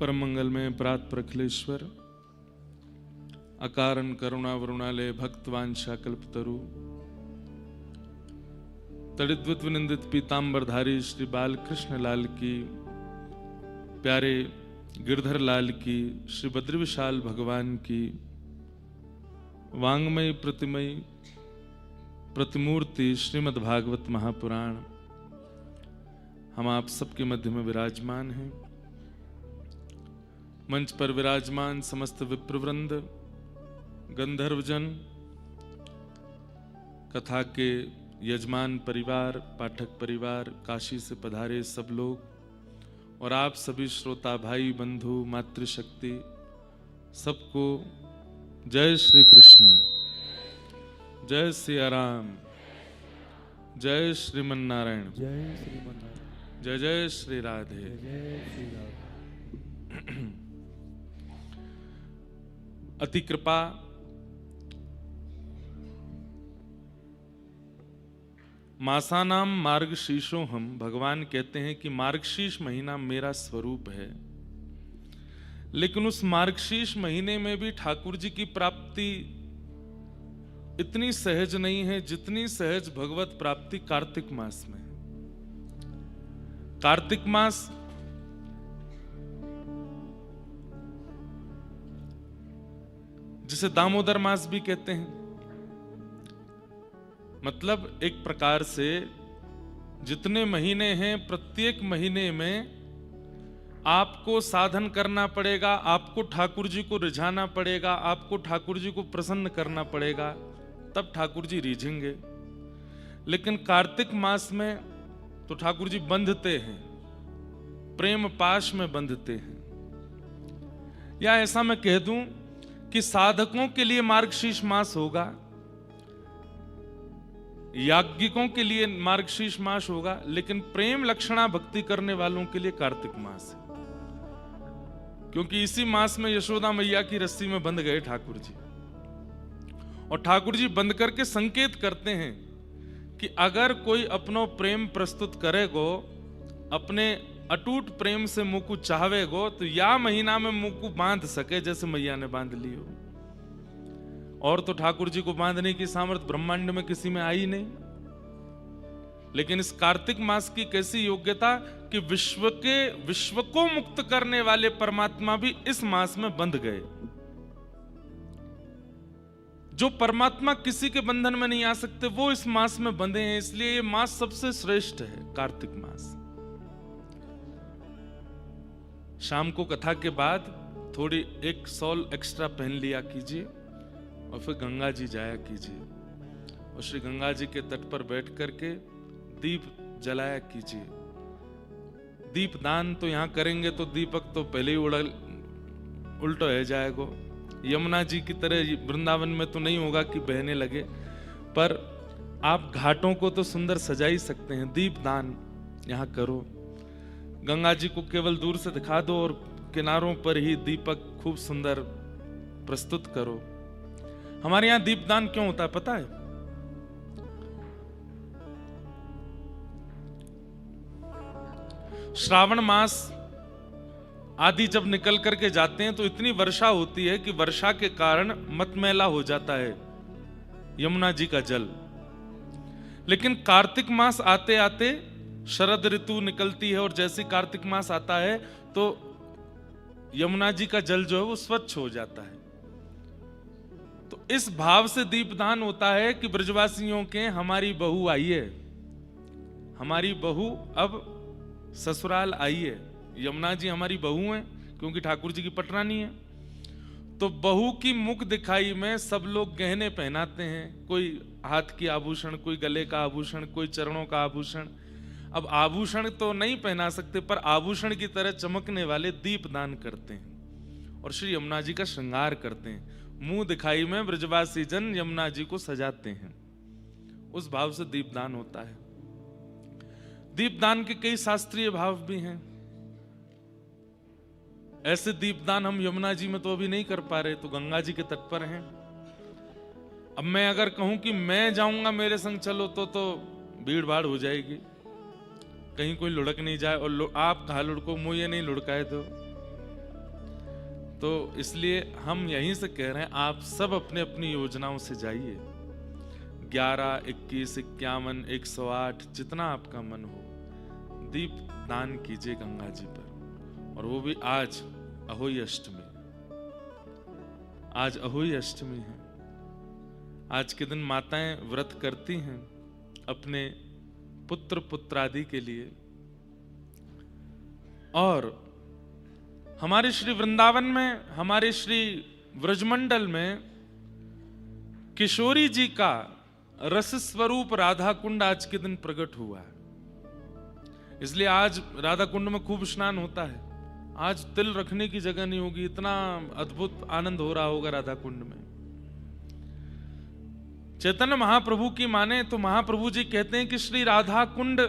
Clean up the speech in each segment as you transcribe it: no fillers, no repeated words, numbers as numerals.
परम मंगल में प्रात प्रखलेश्वर अकारण करुणा वरुणालय भक्तवांशा कल्पतरु तड़िद्वित विनिंदित पीतांबरधारी श्री बाल कृष्ण लाल की, प्यारे गिरधर लाल की, श्री बद्री विशाल भगवान की वांगमय प्रतिमय प्रतिमूर्ति श्रीमद् भागवत महापुराण हम आप सबके मध्य में विराजमान हैं। मंच पर विराजमान समस्त विप्रवृंद, गंधर्वजन, कथा के यजमान परिवार, पाठक परिवार, काशी से पधारे सब लोग और आप सभी श्रोता भाई बंधु मातृशक्ति, सबको जय श्री कृष्ण, जय सिया राम, जय श्रीमन नारायण, जय श्रीमन, जय जय श्री राधे। जय श्री राधे। अति कृपा मासानाम मार्गशीर्षों हम, भगवान कहते हैं कि मार्गशीर्ष महीना मेरा स्वरूप है, लेकिन उस मार्गशीर्ष महीने में भी ठाकुर जी की प्राप्ति इतनी सहज नहीं है जितनी सहज भगवत प्राप्ति कार्तिक मास में। कार्तिक मास जिसे दामोदर मास भी कहते हैं, मतलब एक प्रकार से जितने महीने हैं प्रत्येक महीने में आपको साधन करना पड़ेगा, आपको ठाकुर जी को रिझाना पड़ेगा, आपको ठाकुर जी को प्रसन्न करना पड़ेगा, तब ठाकुर जी रिझेंगे। लेकिन कार्तिक मास में तो ठाकुर जी बंधते हैं, प्रेम पाश में बंधते हैं। या ऐसा मैं कह दूं कि साधकों के लिए मार्गशीर्ष मास होगा, याज्ञिकों के लिए मार्गशीर्ष मास होगा, लेकिन प्रेम लक्षणा भक्ति करने वालों के लिए कार्तिक मास है। क्योंकि इसी मास में यशोदा मैया की रस्सी में बंध गए ठाकुर जी, और ठाकुर जी बंध करके संकेत करते हैं कि अगर कोई अपनो प्रेम प्रस्तुत करेगो, अपने अटूट प्रेम से मुंह को चाहवेगो, तो या महीना में मुंह को बांध सके जैसे मैया ने बांध ली हो। और तो ठाकुर जी को बांधने की सामर्थ्य ब्रह्मांड में किसी में आई नहीं, लेकिन इस कार्तिक मास की कैसी योग्यता कि विश्व को मुक्त करने वाले परमात्मा भी इस मास में बंध गए। जो परमात्मा किसी के बंधन में नहीं आ सकते वो इस मास में बंधे हैं, इसलिए ये मास सबसे श्रेष्ठ है, कार्तिक मास। शाम को कथा के बाद थोड़ी एक सॉल एक्स्ट्रा पहन लिया कीजिए और फिर गंगा जी जाया कीजिए, और श्री गंगा जी के तट पर बैठ करके दीप जलाया कीजिए। दीप दान तो यहां करेंगे तो दीपक तो पहले ही उल्टो हो जाएगा। यमुना जी की तरह वृंदावन में तो नहीं होगा कि बहने लगे, पर आप घाटों को तो सुंदर सजा ही सकते हैं। दीप दान यहां करो, गंगा जी को केवल दूर से दिखा दो और किनारों पर ही दीपक खूब सुंदर प्रस्तुत करो। हमारे यहां दीपदान क्यों होता है पता है? श्रावण मास आदि जब निकल करके जाते हैं तो इतनी वर्षा होती है कि वर्षा के कारण मतमैला हो जाता है यमुना जी का जल। लेकिन कार्तिक मास आते आते शरद ऋतु निकलती है, और जैसे कार्तिक मास आता है तो यमुना जी का जल जो है वो स्वच्छ हो जाता है। तो इस भाव से दीपदान होता है कि ब्रजवासियों के हमारी बहू आई है, हमारी बहू अब ससुराल आई है। यमुना जी हमारी बहू हैं क्योंकि ठाकुर जी की पटरानी है। तो बहू की मुख दिखाई में सब लोग गहने पहनाते हैं, कोई हाथ की आभूषण, कोई गले का आभूषण, कोई चरणों का आभूषण। अब आभूषण तो नहीं पहना सकते, पर आभूषण की तरह चमकने वाले दीप दान करते हैं और श्री यमुना जी का श्रृंगार करते हैं। मुंह दिखाई में ब्रजवासी जन यमुना जी को सजाते हैं, उस भाव से दीपदान होता है। दीपदान के कई शास्त्रीय भाव भी हैं। ऐसे दीपदान हम यमुना जी में तो अभी नहीं कर पा रहे, तो गंगा जी के तट पर हैं। अब मैं अगर कहूं कि मैं जाऊंगा मेरे संग चलो तो भीड़ भाड़ हो जाएगी, कहीं कोई लुढ़क नहीं जाए। और आप कहा लुढ़को, मुझे नहीं लुढ़काए दो। तो इसलिए हम यहीं से कह रहे हैं, आप सब अपने अपनी योजनाओं से जाइए। 11, 21, 51, 108 जितना आपका मन हो, दीप दान कीजिए गंगा जी पर। और वो भी आज अहोई अष्टमी। आज अहोई अष्टमी है। आज के दिन माताएं व्रत करती हैं अपने पुत्र पुत्रादि के लिए। और हमारे श्री वृंदावन में, हमारे श्री व्रजमंडल में किशोरी जी का रस स्वरूप राधा कुंड आज के दिन प्रकट हुआ है। इसलिए आज राधा कुंड में खूब स्नान होता है। आज तिल रखने की जगह नहीं होगी, इतना अद्भुत आनंद हो रहा होगा राधा कुंड में। चैतन्य महाप्रभु की माने तो महाप्रभु जी कहते हैं कि श्री राधा कुंड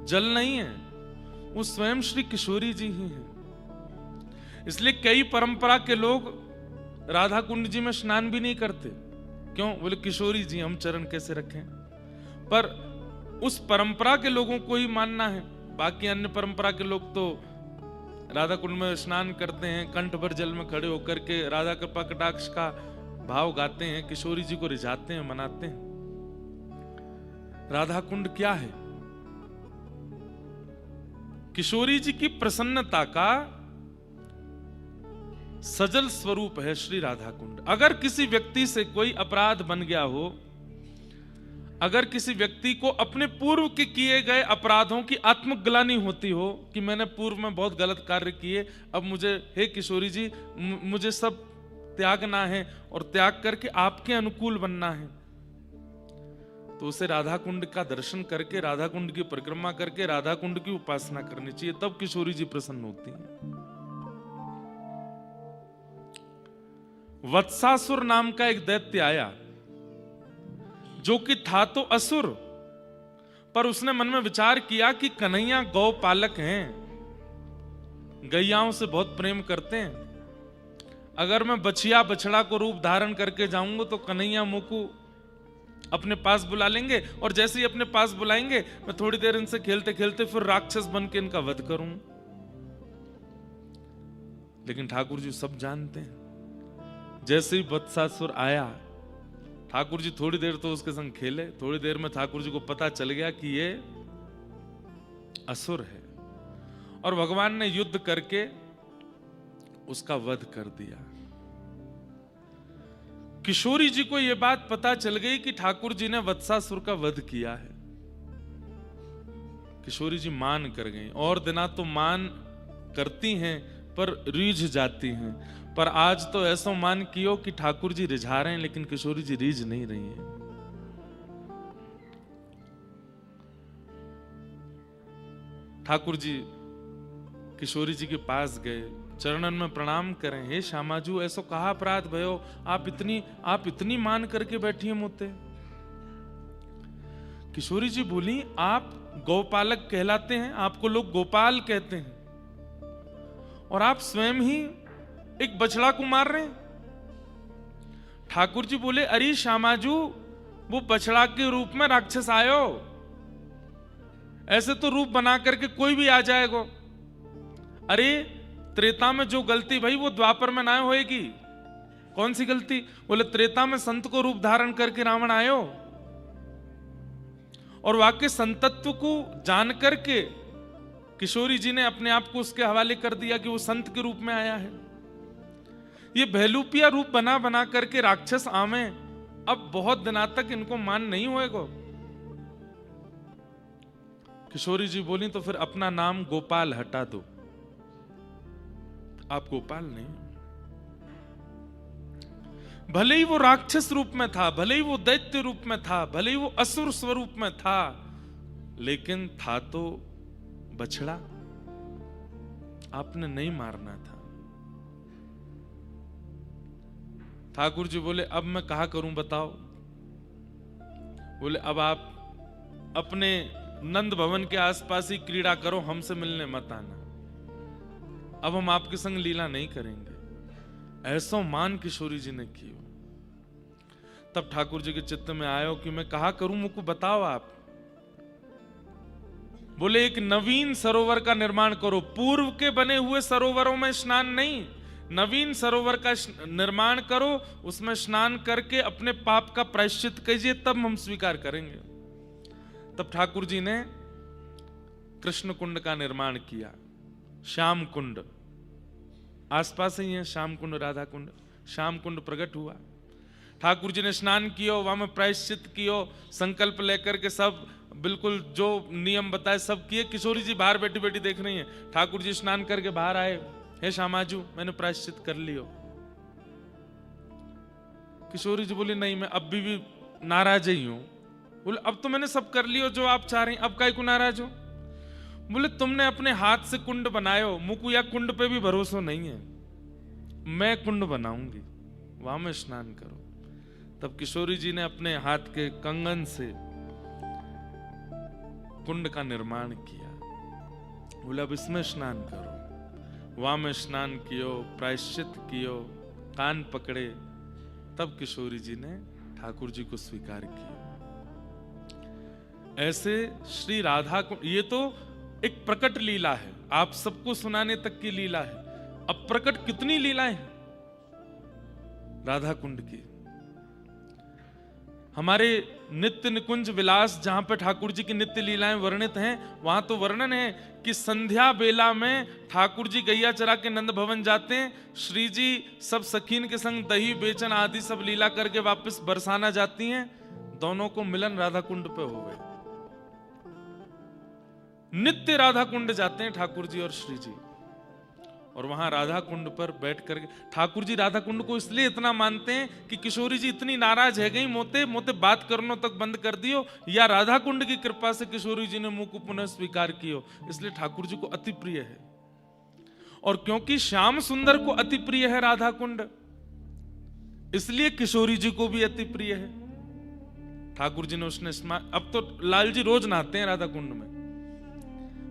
जल नहीं है, वो स्वयं श्री किशोरी जी ही हैं। इसलिए कई परंपरा के लोग राधा कुंड जी में स्नान भी नहीं करते। क्यों? बोले किशोरी जी हम चरण कैसे रखें। पर उस परंपरा के लोगों को ही मानना है। बाकी अन्य परंपरा के लोग तो राधा कुंड में स्नान करते हैं, कंठ भर जल में खड़े होकर के राधा कृपा कटाक्ष का भाव गाते हैं, किशोरी जी को रिझाते हैं, मनाते हैं। राधा कुंड क्या है? किशोरी जी की प्रसन्नता का सजल स्वरूप है श्री राधा कुंड। अगर किसी व्यक्ति से कोई अपराध बन गया हो, अगर किसी व्यक्ति को अपने पूर्व के किए गए अपराधों की आत्मग्लानि होती हो कि मैंने पूर्व में बहुत गलत कार्य किए, अब मुझे, हे किशोरी जी, मुझे सब त्यागना है और त्याग करके आपके अनुकूल बनना है, तो उसे राधा कुंड का दर्शन करके, राधा कुंड की परिक्रमा करके, राधा कुंड की उपासना करनी चाहिए। तब किशोरी जी प्रसन्न होती हैं। वत्सासुर नाम का एक दैत्य आया, जो कि था तो असुर, पर उसने मन में विचार किया कि कन्हैया गौ पालक हैं, गैयाओं से बहुत प्रेम करते हैं। अगर मैं बछिया बछड़ा को रूप धारण करके जाऊंगा तो कन्हैया मुझको अपने पास बुला लेंगे, और जैसे ही अपने पास बुलाएंगे मैं थोड़ी देर इनसे खेलते खेलते फिर राक्षस बन के इनका वध करूं। लेकिन ठाकुर जी सब जानते हैं। जैसे ही वत्सासुर आया, ठाकुर जी थोड़ी देर तो उसके संग खेले। थोड़ी देर में ठाकुर जी को पता चल गया कि ये असुर है, और भगवान ने युद्ध करके उसका वध कर दिया। किशोरी जी को यह बात पता चल गई कि ठाकुर जी ने वत्सासुर का वध किया है। किशोरी जी मान कर गई। और दिना तो मान करती हैं पर रीझ जाती हैं, पर आज तो ऐसा मान कियो कि ठाकुर जी रिझा रहे हैं, लेकिन किशोरी जी रीझ नहीं रही है। ठाकुर जी किशोरी जी के पास गए, चरणन में प्रणाम करें। हे श्यामाजू, ऐसो कहा अपराध भयो, आप इतनी मान करके बैठी हैं मुझे। किशोरी जी बोली, आप गौपालक कहलाते हैं, आपको लोग गोपाल कहते हैं, और आप स्वयं ही एक बछड़ा को मार रहे हैं। ठाकुर जी बोले, अरे श्यामाजू, वो बछड़ा के रूप में राक्षस आयो, ऐसे तो रूप बना करके कोई भी आ जाएगा। अरे त्रेता में जो गलती भाई वो द्वापर में ना होएगी। कौन सी गलती? बोले त्रेता में संत को रूप धारण करके रावण आयो, और वाक्य संतत्व को जान करके किशोरी जी ने अपने आप को उसके हवाले कर दिया कि वो संत के रूप में आया है। ये भैलूपिया रूप बना बना करके राक्षस आवे, अब बहुत दिनों तक इनको मान नहीं होएगा। किशोरी जी बोली, तो फिर अपना नाम गोपाल हटा दो, आप गोपाल नहीं। भले ही वो राक्षस रूप में था, भले ही वो दैत्य रूप में था, भले ही वो असुर स्वरूप में था, लेकिन था तो बछड़ा, आपने नहीं मारना था। ठाकुर जी बोले, अब मैं कहा करूं बताओ। बोले, अब आप अपने नंद भवन के आसपास ही क्रीड़ा करो, हमसे मिलने मत आना, अब हम आपके संग लीला नहीं करेंगे। ऐसो मान किशोरी जी ने किया। तब ठाकुर जी के चित्त में आयो कि मैं कहा करूं, मुझको बताओ आप। बोले, एक नवीन सरोवर का निर्माण करो, पूर्व के बने हुए सरोवरों में स्नान नहीं, नवीन सरोवर का निर्माण करो, उसमें स्नान करके अपने पाप का प्रायश्चित कीजिए, तब हम स्वीकार करेंगे। तब ठाकुर जी ने कृष्ण कुंड का निर्माण किया। श्याम कुंड आसपास ही है, श्याम कुंड राधा कुंड। श्याम कुंड प्रकट हुआ, ठाकुर जी ने स्नान किया, वहां में प्रायश्चित कियो, संकल्प लेकर के सब बिल्कुल जो नियम बताए सब किए। किशोरी जी बाहर बैठी बैठी देख रही हैं। ठाकुर जी स्नान करके बाहर आए, हे श्यामाजू मैंने प्रायश्चित कर लियो। किशोरी जी बोली नहीं, मैं अब भी नाराज ही हूं। बोले अब तो मैंने सब कर लियो जो आप चाह रही, अब काहे को नाराज हो? बोले तुमने अपने हाथ से कुंड बनायो, मुकु या कुंड पे भी भरोसा नहीं है, मैं कुंड बनाऊंगी, वहां में स्नान करो। तब किशोरी जी ने अपने हाथ के कंगन से कुंड का निर्माण किया। बोले अब इसमें स्नान करो, वहां में स्नान कियो, प्रायश्चित कियो, कान पकड़े। तब किशोरी जी ने ठाकुर जी को स्वीकार किया। ऐसे श्री राधा को, ये तो एक प्रकट लीला है, आप सबको सुनाने तक की लीला है। अब प्रकट कितनी लीलाएं हैं राधा कुंड की। हमारे नित्य निकुंज विलास जहां पे ठाकुर जी की नित्य लीलाएं वर्णित हैं, वहां तो वर्णन है कि संध्या बेला में ठाकुर जी गैया चरा के नंद भवन जाते हैं, श्री जी सब सखीन के संग दही बेचन आदि सब लीला करके वापस बरसाना जाती हैं। दोनों को मिलन राधा कुंड पे हो गए। नित्य राधा कुंड जाते हैं ठाकुर जी और श्री जी, और वहां राधा कुंड पर बैठ करके ठाकुर जी राधा कुंड को इसलिए इतना मानते हैं कि किशोरी जी इतनी नाराज है गई, मोते मोते बात करनो तक बंद कर दियो, या राधा कुंड की कृपा से किशोरी जी ने मुंह को पुनः स्वीकार कियो, इसलिए ठाकुर जी को अति प्रिय है। और क्योंकि श्याम सुंदर को अति प्रिय है राधा कुंड, इसलिए किशोरी जी को भी अति प्रिय है। ठाकुर जी ने उसने अब तो लाल जी रोज नहाते हैं राधा कुंड में।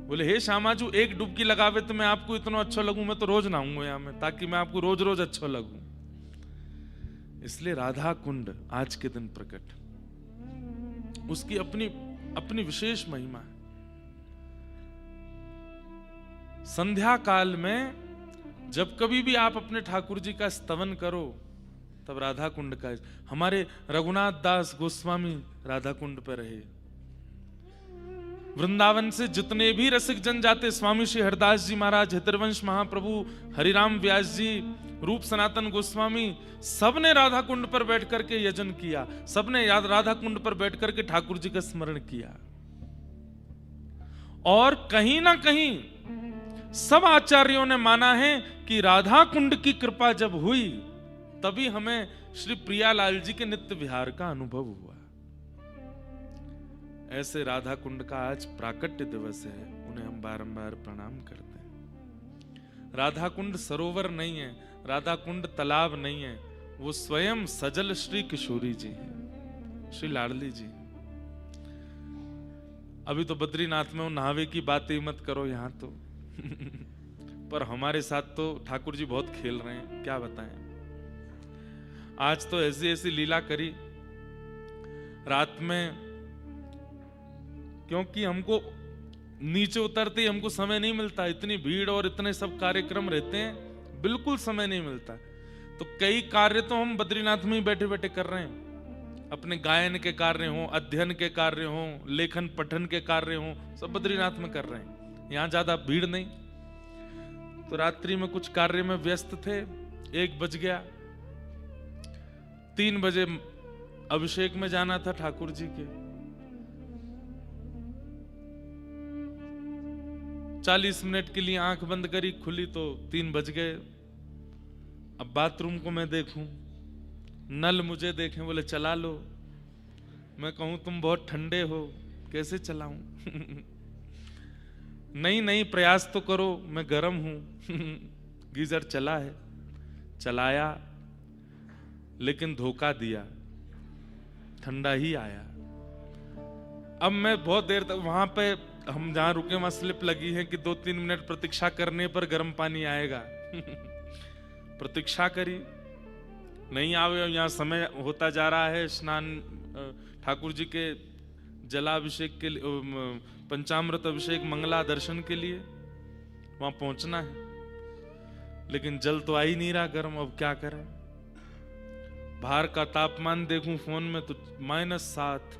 बोले हे श्यामाजू एक डुबकी लगावे तो मैं आपको इतना अच्छा लगूं, मैं तो रोज नहाऊंगा यहां में, ताकि मैं आपको रोज रोज अच्छा लगूं। इसलिए राधा कुंड आज के दिन प्रकट, उसकी अपनी अपनी विशेष महिमा है। संध्या काल में जब कभी भी आप अपने ठाकुर जी का स्तवन करो, तब राधा कुंड का, हमारे रघुनाथ दास गोस्वामी राधा कुंड पर रहे। वृंदावन से जितने भी रसिक जन जाते, स्वामी श्री हरदास जी महाराज, हितरवंश महाप्रभु, हरिराम व्यास जी, रूप सनातन गोस्वामी, सबने राधा कुंड पर बैठ करके यजन किया, सबने राधा कुंड पर बैठ करके ठाकुर जी का स्मरण किया। और कहीं ना कहीं सब आचार्यों ने माना है कि राधा कुंड की कृपा जब हुई, तभी हमें श्री प्रियालाल जी के नित्य विहार का अनुभव हुआ। ऐसे राधा कुंड का आज प्राकट्य दिवस है, उन्हें हम बारंबार प्रणाम करते हैं। राधा कुंड सरोवर नहीं है, राधा कुंड तालाब नहीं है, वो स्वयं सजल श्री किशोरी जी हैं, श्री लाडली जी। अभी तो बद्रीनाथ में वो नहावे की बात ही मत करो यहां तो पर हमारे साथ तो ठाकुर जी बहुत खेल रहे हैं, क्या बताएं। आज तो ऐसी ऐसी लीला करी रात में, क्योंकि हमको नीचे उतरते ही हमको समय नहीं मिलता, इतनी भीड़ और इतने सब कार्यक्रम रहते हैं, बिल्कुल समय नहीं मिलता। तो कई कार्य तो हम बद्रीनाथ में ही बैठे बैठे कर रहे हैं, अपने गायन के कार्य हों, अध्ययन के कार्य हों, लेखन पठन के कार्य हों, सब बद्रीनाथ में कर रहे हैं, यहाँ ज्यादा भीड़ नहीं। तो रात्रि में कुछ कार्य में व्यस्त थे, 1 बज गया, 3 बजे अभिषेक में जाना था ठाकुर जी के। 40 मिनट के लिए आंख बंद करी, खुली तो 3 बज गए। अब बाथरूम को मैं देखूं, नल मुझे देखें, बोले चला लो। मैं कहूं तुम बहुत ठंडे हो, कैसे चलाऊं नहीं नहीं प्रयास तो करो, मैं गर्म हूं गीजर चला है, चलाया, लेकिन धोखा दिया, ठंडा ही आया। अब मैं बहुत देर तक वहां पे, हम जहां रुके वहां स्लिप लगी है कि 2-3 मिनट प्रतीक्षा करने पर गर्म पानी आएगा प्रतीक्षा करी, नहीं आवे। यहाँ समय होता जा रहा है, स्नान ठाकुर जी के जलाभिषेक के लिए, पंचामृत अभिषेक मंगला दर्शन के लिए वहां पहुंचना है। लेकिन जल तो आ ही नहीं रहा गर्म, अब क्या करें। बाहर का तापमान देखूं फोन में तो -7।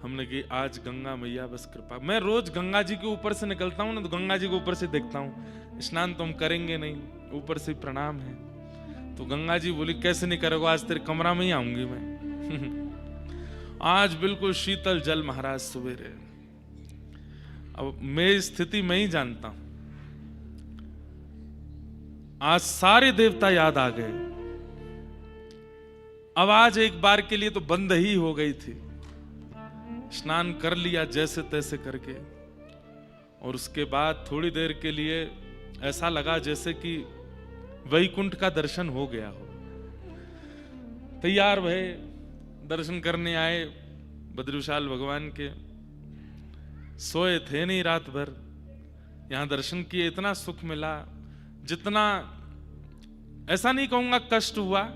हमने की आज गंगा मैया बस कृपा। मैं रोज गंगा जी के ऊपर से निकलता हूं ना, तो गंगा जी के ऊपर से देखता हूं। स्नान तो हम करेंगे नहीं, ऊपर से प्रणाम है। तो गंगा जी बोली कैसे नहीं करोगे, आज तेरे कमरा में ही आऊंगी मैं। आज बिल्कुल शीतल जल महाराज सवेरे। अब मैं स्थिति में ही जानता हूं। आज सारे देवता याद आ गए। अब आज एक बार के लिए तो बंद ही हो गई थी। स्नान कर लिया जैसे तैसे करके, और उसके बाद थोड़ी देर के लिए ऐसा लगा जैसे कि वैकुंठ का दर्शन हो गया हो। तैयार भये, दर्शन करने आए बद्री विशाल भगवान के। सोए थे नहीं रात भर, यहां दर्शन किए, इतना सुख मिला जितना, ऐसा नहीं कहूंगा कष्ट हुआ,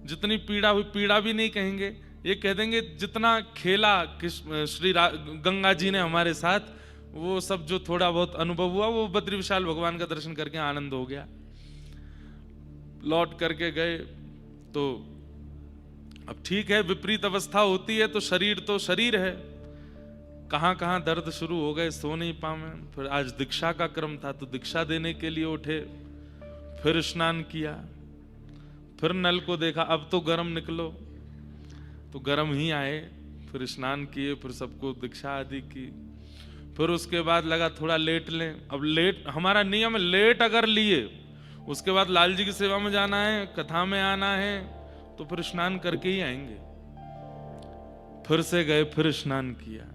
जितनी पीड़ा हुई, पीड़ा भी नहीं कहेंगे, ये कह देंगे जितना खेला श्री गंगा जी ने हमारे साथ, वो सब जो थोड़ा बहुत अनुभव हुआ वो बद्री विशाल भगवान का दर्शन करके आनंद हो गया। लौट करके गए तो अब ठीक है, विपरीत अवस्था होती है तो शरीर है, कहां कहां दर्द शुरू हो गए, सो नहीं पाए। फिर आज दीक्षा का क्रम था तो दीक्षा देने के लिए उठे, फिर स्नान किया, फिर नल को देखा, अब तो गर्म निकलो, तो गर्म ही आए। फिर स्नान किए, फिर सबको दीक्षा आदि की। फिर उसके बाद लगा थोड़ा लेट लें। अब लेट हमारा नियम है, लेट अगर लिए उसके बाद लाल जी की सेवा में जाना है, कथा में आना है, तो फिर स्नान करके ही आएंगे। फिर से गए, फिर स्नान किया,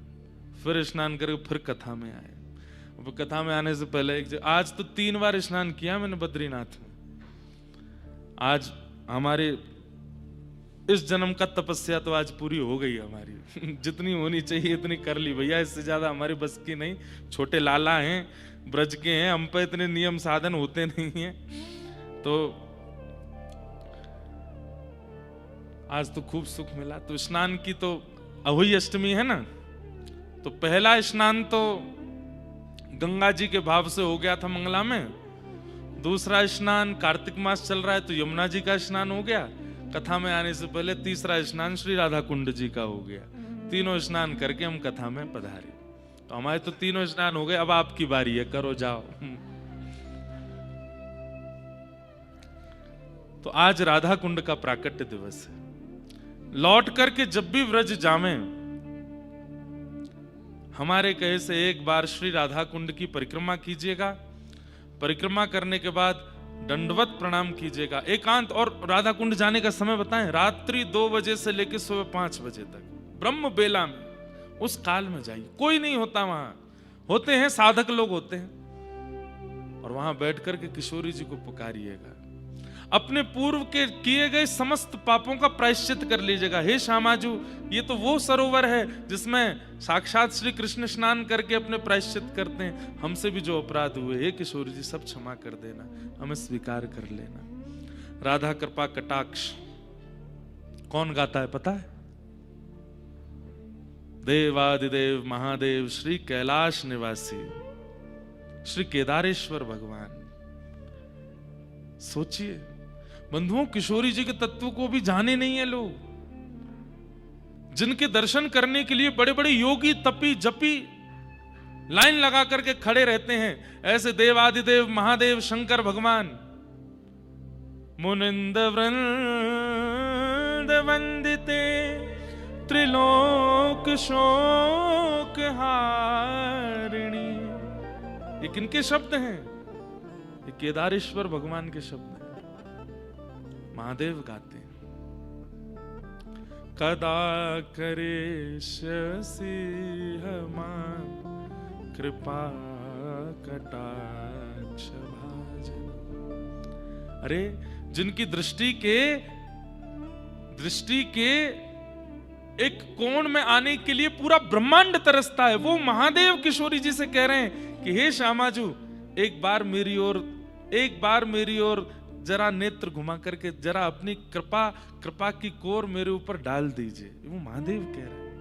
फिर स्नान करके फिर कथा में आए। अब कथा में आने से पहले आज तो 3 बार स्नान किया मैंने बद्रीनाथ में। आज हमारे इस जन्म का तपस्या तो आज पूरी हो गई हमारी। जितनी होनी चाहिए इतनी कर ली भैया, इससे ज्यादा हमारी बस की नहीं। छोटे लाला हैं, ब्रज के हैं, हम पे इतने नियम साधन होते नहीं हैं। तो आज तो खूब सुख मिला। तो स्नान की तो अहोई अष्टमी है ना, तो पहला स्नान तो गंगा जी के भाव से हो गया था मंगला में। दूसरा स्नान कार्तिक मास चल रहा है तो यमुना जी का स्नान हो गया। कथा में आने से पहले तीसरा स्नान श्री राधा कुंड जी का हो गया। तीनों स्नान करके हम कथा में पधारे। तो हमारे तो तीनों स्नान हो गए, अब आपकी बारी है, करो जाओ। तो आज राधा कुंड का प्राकट्य दिवस है। लौट करके जब भी व्रज जावें, हमारे कहे से एक बार श्री राधा कुंड की परिक्रमा कीजिएगा। परिक्रमा करने के बाद दंडवत प्रणाम कीजिएगा एकांत। और राधा कुंड जाने का समय बताएं, रात्रि 2 बजे से लेकर सुबह 5 बजे तक, ब्रह्म बेला में, उस काल में जाइए। कोई नहीं होता वहां, होते हैं साधक लोग होते हैं, और वहां बैठ करके किशोरी जी को पुकारिएगा। अपने पूर्व के किए गए समस्त पापों का प्रायश्चित कर लीजिएगा। हे श्यामाजू, ये तो वो सरोवर है जिसमें साक्षात श्री कृष्ण स्नान करके अपने प्रायश्चित करते हैं। हमसे भी जो अपराध हुए, हे किशोरी जी, सब क्षमा कर देना, हमें स्वीकार कर लेना। राधा कृपा कटाक्ष कौन गाता है पता है? देवादिदेव महादेव श्री कैलाश निवासी श्री केदारेश्वर भगवान। सोचिए बंधुओं, किशोरी जी के तत्व को भी जाने नहीं है लोग, जिनके दर्शन करने के लिए बड़े बड़े योगी तपी जपी लाइन लगा करके खड़े रहते हैं। ऐसे देवादिदेव महादेव शंकर भगवान मुनिंद वृंद वंदिते त्रिलोक शोक हारिणी। ये किनके शब्द हैं? ये केदारेश्वर भगवान के शब्द हैं। महादेव गाते हैं, कदा करे शशि हमान कृपा कटाक्ष भाजन। अरे जिनकी दृष्टि के एक कोण में आने के लिए पूरा ब्रह्मांड तरसता है, वो महादेव किशोरी जी से कह रहे हैं कि हे श्यामाजू, एक बार मेरी ओर जरा नेत्र घुमा करके जरा अपनी कृपा की कोर मेरे ऊपर डाल दीजिए। वो महादेव कह रहे हैं,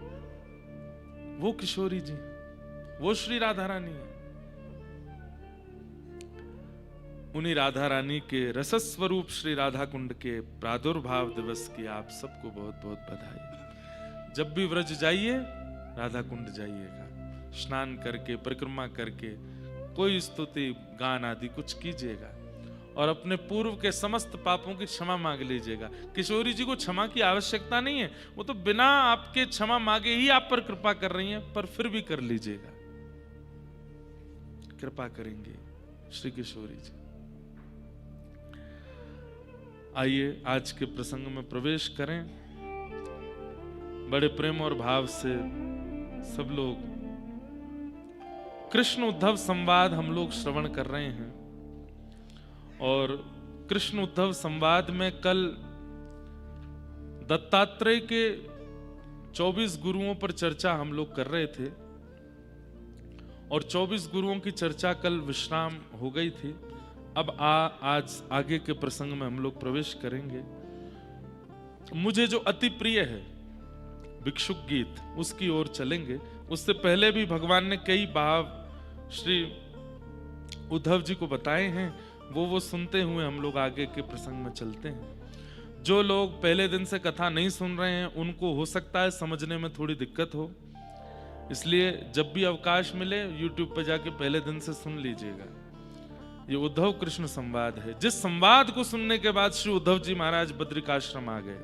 वो किशोरी जी। वो श्री राधा रानी है। उन्हीं राधा रानी के रसस्वरूप श्री राधा कुंड के प्रादुर्भाव दिवस की आप सबको बहुत बहुत बधाई। जब भी व्रज जाइए राधा कुंड जाइएगा, स्नान करके परिक्रमा करके कोई स्तुति गान आदि कुछ कीजिएगा और अपने पूर्व के समस्त पापों की क्षमा मांग लीजिएगा। किशोरी जी को क्षमा की आवश्यकता नहीं है, वो तो बिना आपके क्षमा मांगे ही आप पर कृपा कर रही हैं, पर फिर भी कर लीजिएगा, कृपा करेंगे श्री किशोरी जी। आइए आज के प्रसंग में प्रवेश करें। बड़े प्रेम और भाव से सब लोग कृष्ण उद्धव संवाद हम लोग श्रवण कर रहे हैं और कृष्ण उद्धव संवाद में कल दत्तात्रेय के 24 गुरुओं पर चर्चा हम लोग कर रहे थे और 24 गुरुओं की चर्चा कल विश्राम हो गई थी। अब आज आगे के प्रसंग में हम लोग प्रवेश करेंगे। मुझे जो अति प्रिय है भिक्षुक गीत, उसकी ओर चलेंगे। उससे पहले भी भगवान ने कई भाव श्री उद्धव जी को बताए हैं, वो सुनते हुए हम लोग आगे के प्रसंग में चलते हैं। जो लोग पहले दिन से कथा नहीं सुन रहे हैं उनको हो सकता है समझने में थोड़ी दिक्कत हो, इसलिए जब भी अवकाश मिले YouTube पर जाके पहले दिन से सुन लीजिएगा। ये उद्धव कृष्ण संवाद है, जिस संवाद को सुनने के बाद श्री उद्धव जी महाराज बद्रिकाश्रम आ गए।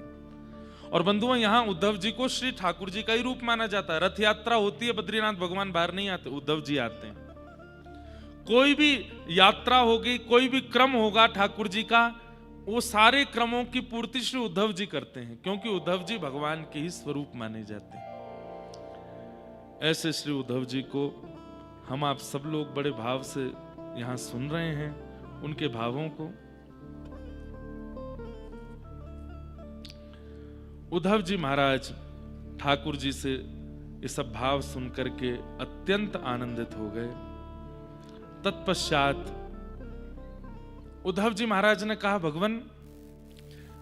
और बंधुओं, यहाँ उद्धव जी को श्री ठाकुर जी का ही रूप माना जाता है। रथ यात्रा होती है, बद्रीनाथ भगवान बाहर नहीं आते, उद्धव जी आते हैं। कोई भी यात्रा होगी, कोई भी क्रम होगा ठाकुर जी का, वो सारे क्रमों की पूर्ति श्री उद्धव जी करते हैं, क्योंकि उद्धव जी भगवान के ही स्वरूप माने जाते हैं। ऐसे श्री उद्धव जी को हम आप सब लोग बड़े भाव से यहां सुन रहे हैं, उनके भावों को। उद्धव जी महाराज ठाकुर जी से ये सब भाव सुनकर के अत्यंत आनंदित हो गए। तत्पश्चात उद्धव जी महाराज ने कहा, भगवान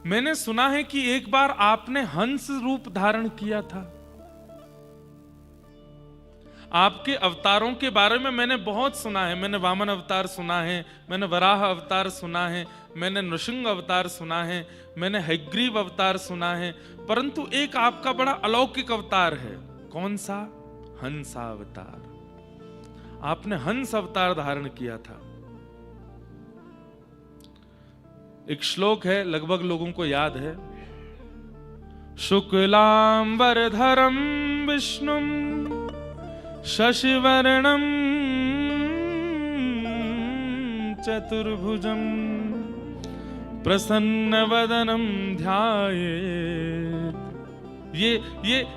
मैंने सुना है कि एक बार आपने हंस रूप धारण किया था। आपके अवतारों के बारे में मैंने बहुत सुना है। मैंने वामन अवतार सुना है, मैंने वराह अवतार सुना है, मैंने नृसिंह अवतार सुना है, मैंने हयग्रीव अवतार सुना है, परंतु एक आपका बड़ा अलौकिक अवतार है। कौन सा? हंसा अवतार। आपने हंस अवतार धारण किया था। एक श्लोक है, लगभग लोगों को याद है। शुक्लांबरधरम विष्णुम शशिवर्णम चतुर्भुजम प्रसन्नवदनम ध्यायेत्।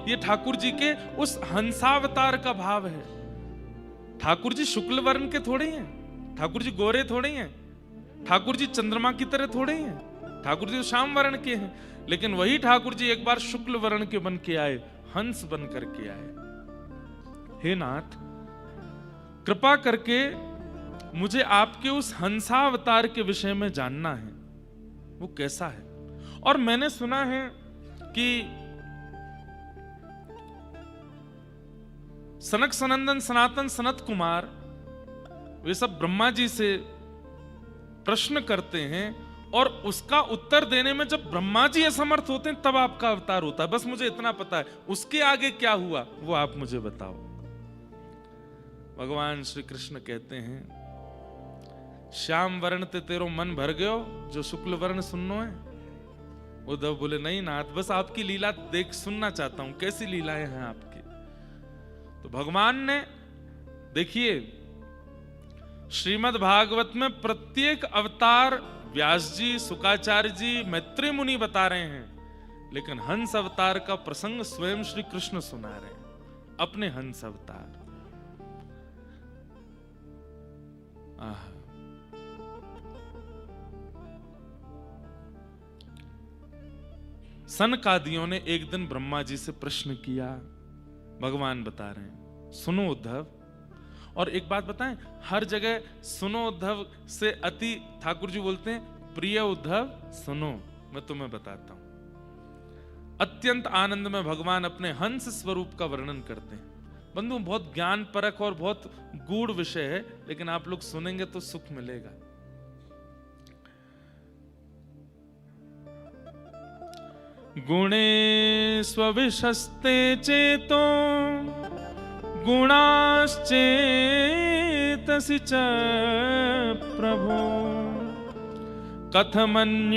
ये ठाकुर जी के उस हंसावतार का भाव है। ठाकुर जी शुक्ल वर्ण के थोड़े हैं, ठाकुर जी गोरे थोड़े हैं, ठाकुर जी चंद्रमा की तरह थोड़े हैं, ठाकुर जी श्याम वर्ण के हैं। लेकिन वही ठाकुर जी एक बार शुक्ल वर्ण के बन के आए, हंस बन करके आए। हे नाथ, कृपा करके मुझे आपके उस हंसावतार के विषय में जानना है, वो कैसा है। और मैंने सुना है कि सनक सनंदन सनातन सनत कुमार वे सब ब्रह्मा जी से प्रश्न करते हैं और उसका उत्तर देने में जब ब्रह्मा जी असमर्थ होते हैं तब आपका अवतार होता है। बस मुझे इतना पता है, उसके आगे क्या हुआ वो आप मुझे बताओ। भगवान श्री कृष्ण कहते हैं, श्याम वर्ण ते तेरो मन भर गयो, जो शुक्ल वर्ण सुननो है। उद्धव बोले, नहीं नाथ, बस आपकी लीला देख सुनना चाहता हूं, कैसी लीलाएं हैं आपकी। तो भगवान ने, देखिए श्रीमद् भागवत में प्रत्येक अवतार व्यास जी, शुकाचार्य जी, मैत्री मुनि बता रहे हैं, लेकिन हंस अवतार का प्रसंग स्वयं श्री कृष्ण सुना रहे हैं, अपने हंस अवतार। सनकादियों ने एक दिन ब्रह्मा जी से प्रश्न किया। भगवान बता रहे हैं, सुनो उद्धव। और एक बात बताएं, हर जगह सुनो उद्धव से अति ठाकुर जी बोलते हैं, प्रिय उद्धव सुनो, मैं तुम्हें बताता हूं। अत्यंत आनंद में भगवान अपने हंस स्वरूप का वर्णन करते हैं। बंधु बहुत ज्ञान परक और बहुत गूढ़ विषय है, लेकिन आप लोग सुनेंगे तो सुख मिलेगा। गुणे स्वविशस्ते चेतो गुणाश्चेतसि च प्रभो कथमन्योन्यसन्त्यागो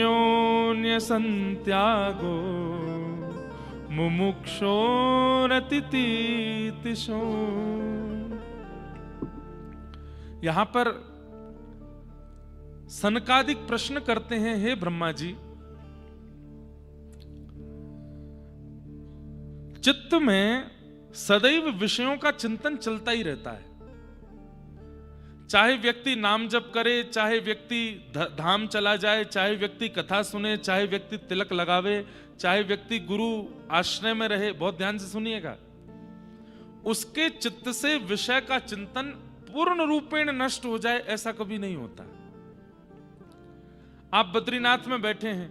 मुमुक्षोरतितीतिशो। यहां पर सनकादिक प्रश्न करते हैं, हे ब्रह्मा जी, चित्त में सदैव विषयों का चिंतन चलता ही रहता है। चाहे व्यक्ति नाम जप करे, चाहे व्यक्ति धाम चला जाए, चाहे व्यक्ति कथा सुने, चाहे व्यक्ति तिलक लगावे, चाहे व्यक्ति गुरु आश्रय में रहे, बहुत ध्यान से सुनिएगा, उसके चित्त से विषय का चिंतन पूर्ण रूपेण नष्ट हो जाए ऐसा कभी नहीं होता। आप बद्रीनाथ में बैठे हैं,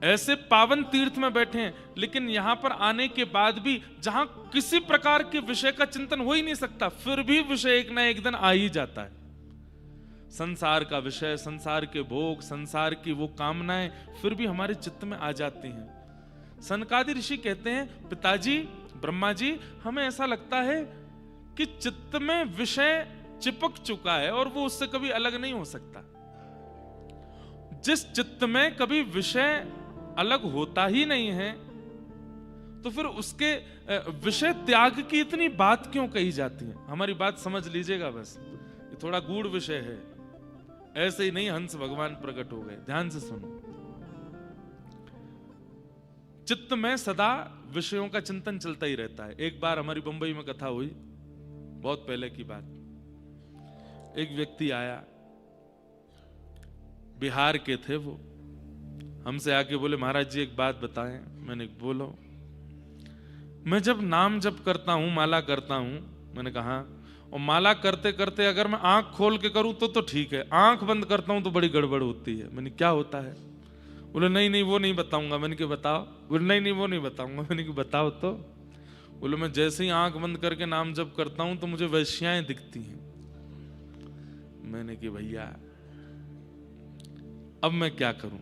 ऐसे पावन तीर्थ में बैठे हैं, लेकिन यहां पर आने के बाद भी जहां किसी प्रकार के विषय का चिंतन हो ही नहीं सकता, फिर भी विषय एक ना एक दिन आ ही जाता है। संसार का विषय, संसार के भोग, संसार की वो कामनाएं फिर भी हमारे चित्त में आ जाती हैं। सनकादि ऋषि कहते हैं, पिताजी ब्रह्मा जी, हमें ऐसा लगता है कि चित्त में विषय चिपक चुका है और वो उससे कभी अलग नहीं हो सकता। जिस चित्त में कभी विषय अलग होता ही नहीं है, तो फिर उसके विषय त्याग की इतनी बात क्यों कही जाती है? हमारी बात समझ लीजिएगा, बस ये थोड़ा गूढ़ विषय है, ऐसे ही नहीं हंस भगवान प्रकट हो गए। ध्यान से सुनो, चित्त में सदा विषयों का चिंतन चलता ही रहता है। एक बार हमारी बंबई में कथा हुई, बहुत पहले की बात। एक व्यक्ति आया, बिहार के थे वो, हमसे आके बोले, महाराज जी एक बात बताएं। मैंने बोलो। मैं जब नाम जप करता हूं, माला करता हूं, मैंने कहा, और माला करते करते अगर मैं आंख खोल के करूं तो ठीक है, आंख बंद करता हूं तो बड़ी गड़बड़ होती है। मैंने क्या होता है? बोले नहीं नहीं वो नहीं बताऊंगा। मैंने कहा बताओ। बोले नहीं नहीं वो नहीं बताऊंगा। मैंने कहा बताओ तो। बोले मैं जैसे ही आंख बंद करके नाम जप करता हूं तो मुझे वैश्याएं दिखती हैं। मैंने कहा भैया अब मैं क्या करूं,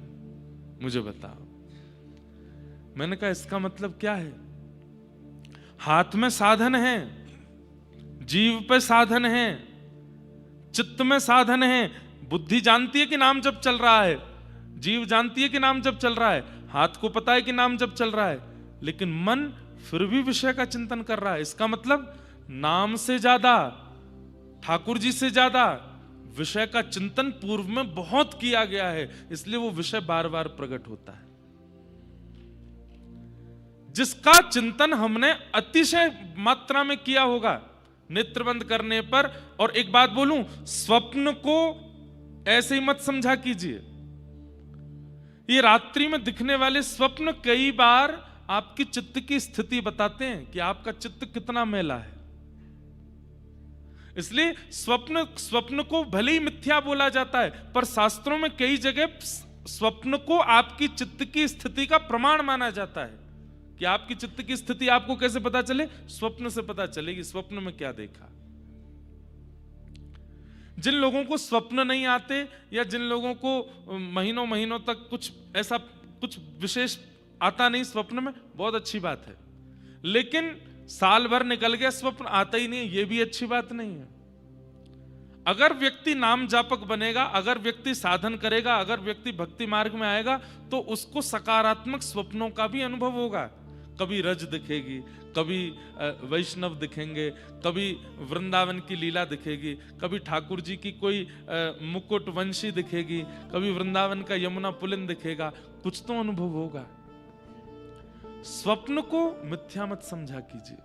मुझे बताओ। मैंने कहा इसका मतलब क्या है? हाथ में साधन है, जीव पे साधन है, चित्त में साधन है। बुद्धि जानती है कि नाम जप चल रहा है, जीव जानती है कि नाम जप चल रहा है, हाथ को पता है कि नाम जप चल रहा है, लेकिन मन फिर भी विषय का चिंतन कर रहा है। इसका मतलब नाम से ज्यादा, ठाकुर जी से ज्यादा विषय का चिंतन पूर्व में बहुत किया गया है, इसलिए वो विषय बार बार प्रकट होता है। जिसका चिंतन हमने अतिशय मात्रा में किया होगा नेत्र बंद करने पर। और एक बात बोलूं, स्वप्न को ऐसे ही मत समझा कीजिए। ये रात्रि में दिखने वाले स्वप्न कई बार आपकी चित्त की स्थिति बताते हैं कि आपका चित्त कितना मैला है। इसलिए स्वप्न को भले ही मिथ्या बोला जाता है, पर शास्त्रों में कई जगह स्वप्न को आपकी चित्त की स्थिति का प्रमाण माना जाता है। कि आपकी चित्त की स्थिति आपको कैसे पता चले? स्वप्न से पता चलेगी, स्वप्न में क्या देखा। जिन लोगों को स्वप्न नहीं आते, या जिन लोगों को महीनों महीनों तक कुछ ऐसा कुछ विशेष आता नहीं स्वप्न में, बहुत अच्छी बात है। लेकिन साल भर निकल गया, स्वप्न आता ही नहीं, यह भी अच्छी बात नहीं है। अगर व्यक्ति नाम जापक बनेगा, अगर व्यक्ति साधन करेगा, अगर व्यक्ति भक्ति मार्ग में आएगा, तो उसको सकारात्मक स्वप्नों का भी अनुभव होगा। कभी रज दिखेगी, कभी वैष्णव दिखेंगे, कभी वृंदावन की लीला दिखेगी, कभी ठाकुर जी की कोई मुकुट वंशी दिखेगी, कभी वृंदावन का यमुना पुलिन दिखेगा, कुछ तो अनुभव होगा। स्वप्न को मिथ्या मत समझा कीजिए।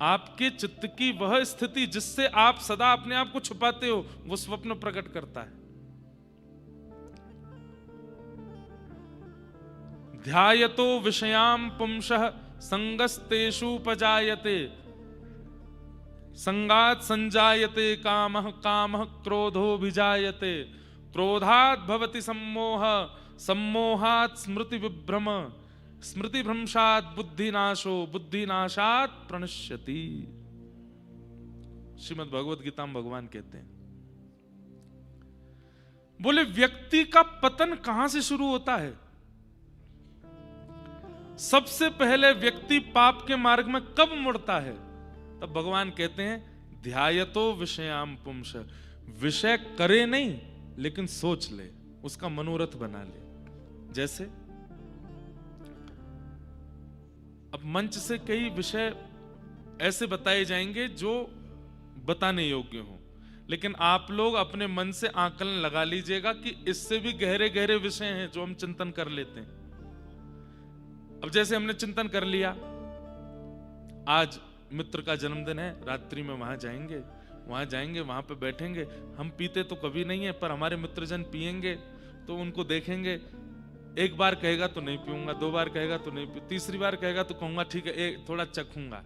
आपके चित्त की वह स्थिति जिससे आप सदा अपने आप को छुपाते हो, वो स्वप्न प्रकट करता है। ध्यायतो विषयाम पुंसः संगस्तेषुपजायते संगात् संजायते कामः कामः क्रोधो विजायते क्रोधात् भवति सम्मोह सम्मोहात् स्मृति विभ्रम स्मृति भ्रंशात् बुद्धिनाशो बुद्धिनाशात् प्रणश्यति। श्रीमद् भगवत गीता में भगवान कहते हैं, बोले व्यक्ति का पतन कहां से शुरू होता है? सबसे पहले व्यक्ति पाप के मार्ग में कब मुड़ता है? तब भगवान कहते हैं ध्यायतो विषयाम पुंस, विषय करे नहीं लेकिन सोच ले, उसका मनोरथ बना ले। जैसे अब मंच से कई विषय ऐसे बताए जाएंगे जो बताने योग्य हो, लेकिन आप लोग अपने मन से आकलन लगा लीजिएगा कि इससे भी गहरे गहरे विषय हैं जो हम चिंतन कर लेते हैं। अब जैसे हमने चिंतन कर लिया, आज मित्र का जन्मदिन है, रात्रि में वहां जाएंगे, वहां पे बैठेंगे। हम पीते तो कभी नहीं है, पर हमारे मित्रजन पिएंगे तो उनको देखेंगे, एक बार कहेगा तो नहीं पीऊंगा, 2 बार कहेगा तो नहीं पीऊंगा, 3री बार कहेगा तो कहूंगा ठीक है, थोड़ा चखूंगा,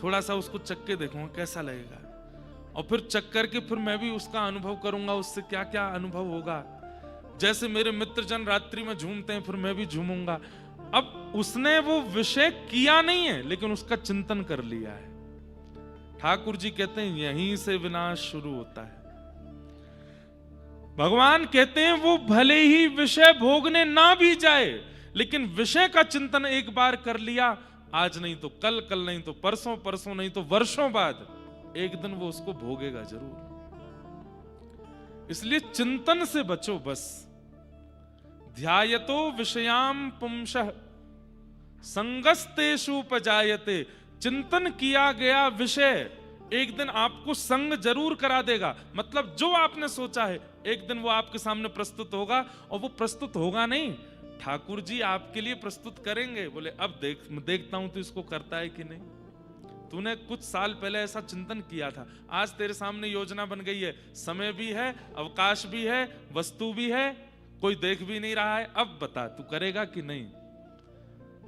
थोड़ा सा उसको चख के देखूंगा कैसा लगेगा, और फिर चख करके फिर मैं भी उसका अनुभव करूंगा, उससे क्या क्या अनुभव होगा। जैसे मेरे मित्रजन रात्रि में झूमते हैं, फिर मैं भी झूमूंगा। अब उसने वो विषय किया नहीं है, लेकिन उसका चिंतन कर लिया है। ठाकुर जी कहते हैं यहीं से विनाश शुरू होता है। भगवान कहते हैं वो भले ही विषय भोगने ना भी जाए, लेकिन विषय का चिंतन एक बार कर लिया, आज नहीं तो कल, कल नहीं तो परसों, परसों नहीं तो वर्षों बाद एक दिन वो उसको भोगेगा जरूर। इसलिए चिंतन से बचो बस। ध्यायतो विषयाम पुंसः संगस्तेषु उपजायते। चिंतन किया गया विषय एक दिन आपको संग जरूर करा देगा। मतलब जो आपने सोचा है एक दिन वो आपके सामने प्रस्तुत होगा, और वो प्रस्तुत होगा नहीं, ठाकुर जी आपके लिए प्रस्तुत करेंगे। बोले अब देखता हूं तो इसको करता है कि नहीं। तूने कुछ साल पहले ऐसा चिंतन किया था, आज तेरे सामने योजना बन गई है, समय भी है, अवकाश भी है, वस्तु भी है, कोई देख भी नहीं रहा है, अब बता तू करेगा कि नहीं।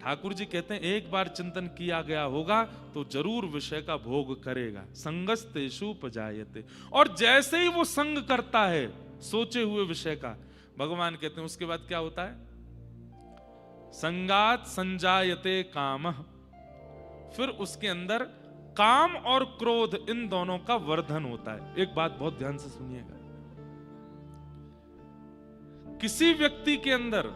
ठाकुर जी कहते हैं एक बार चिंतन किया गया होगा तो जरूर विषय का भोग करेगा। संगस्तेषु उपजायते। और जैसे ही वो संग करता है सोचे हुए विषय का, भगवान कहते हैं उसके बाद क्या होता है? संगात संजायते कामः। फिर उसके अंदर काम और क्रोध, इन दोनों का वर्धन होता है। एक बात बहुत ध्यान से सुनिएगा, किसी व्यक्ति के अंदर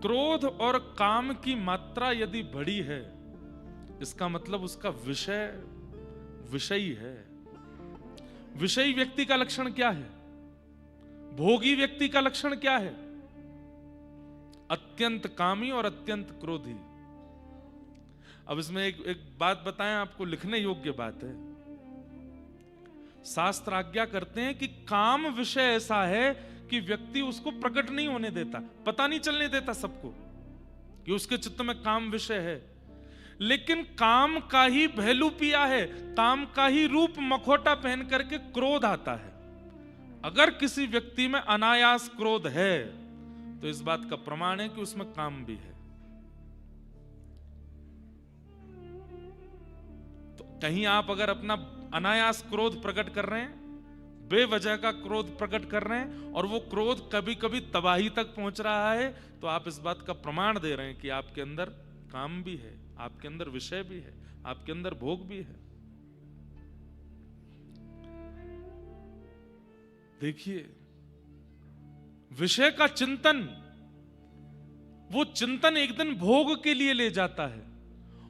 क्रोध और काम की मात्रा यदि बढ़ी है, इसका मतलब उसका विषयी है। विषयी व्यक्ति का लक्षण क्या है? भोगी व्यक्ति का लक्षण क्या है? अत्यंत कामी और अत्यंत क्रोधी। अब इसमें एक बात बताएं आपको, लिखने योग्य बात है। शास्त्र आज्ञा करते हैं कि काम विषय ऐसा है कि व्यक्ति उसको प्रकट नहीं होने देता, पता नहीं चलने देता सबको कि उसके चित्त में काम विषय है। लेकिन काम का ही भैलू पिया है, काम का ही रूप मखौटा पहन करके क्रोध आता है। अगर किसी व्यक्ति में अनायास क्रोध है तो इस बात का प्रमाण है कि उसमें काम भी है। तो कहीं आप अगर अपना अनायास क्रोध प्रकट कर रहे हैं, बेवजह का क्रोध प्रकट कर रहे हैं, और वो क्रोध कभी कभी तबाही तक पहुंच रहा है, तो आप इस बात का प्रमाण दे रहे हैं कि आपके अंदर काम भी है, आपके अंदर विषय भी है, आपके अंदर भोग भी है। देखिए, विषय का चिंतन, वो चिंतन एक दिन भोग के लिए ले जाता है,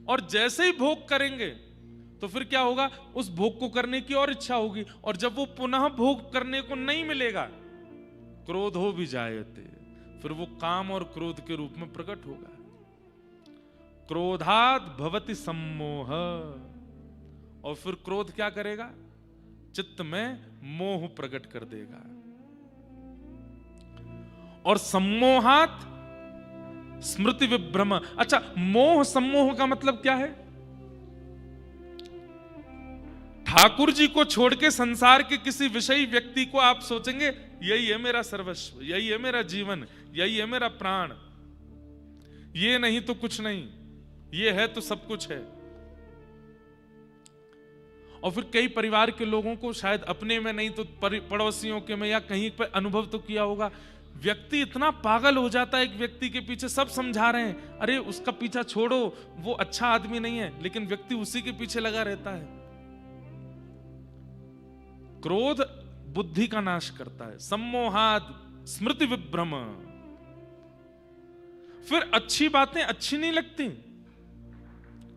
और जैसे ही भोग करेंगे तो फिर क्या होगा? उस भोग को करने की और इच्छा होगी, और जब वो पुनः भोग करने को नहीं मिलेगा, क्रोध हो भी जायते, फिर वो काम और क्रोध के रूप में प्रकट होगा। क्रोधात् भवति सम्मोह। और फिर क्रोध क्या करेगा? चित्त में मोह प्रकट कर देगा। और सम्मोहात् स्मृति विभ्रम। अच्छा, मोह सम्मोह का मतलब क्या है? ठाकुर जी को छोड़ के संसार के किसी विषयी व्यक्ति को आप सोचेंगे यही है मेरा सर्वस्व, यही है मेरा जीवन, यही है मेरा प्राण, ये नहीं तो कुछ नहीं, ये है तो सब कुछ है। और फिर कई परिवार के लोगों को, शायद अपने में नहीं तो पड़ोसियों के में या कहीं पर अनुभव तो किया होगा, व्यक्ति इतना पागल हो जाता है एक व्यक्ति के पीछे, सब समझा रहे हैं अरे उसका पीछा छोड़ो, वो अच्छा आदमी नहीं है, लेकिन व्यक्ति उसी के पीछे लगा रहता है। क्रोध बुद्धि का नाश करता है। सम्मोहाद स्मृति विभ्रम। फिर अच्छी बातें अच्छी नहीं लगती,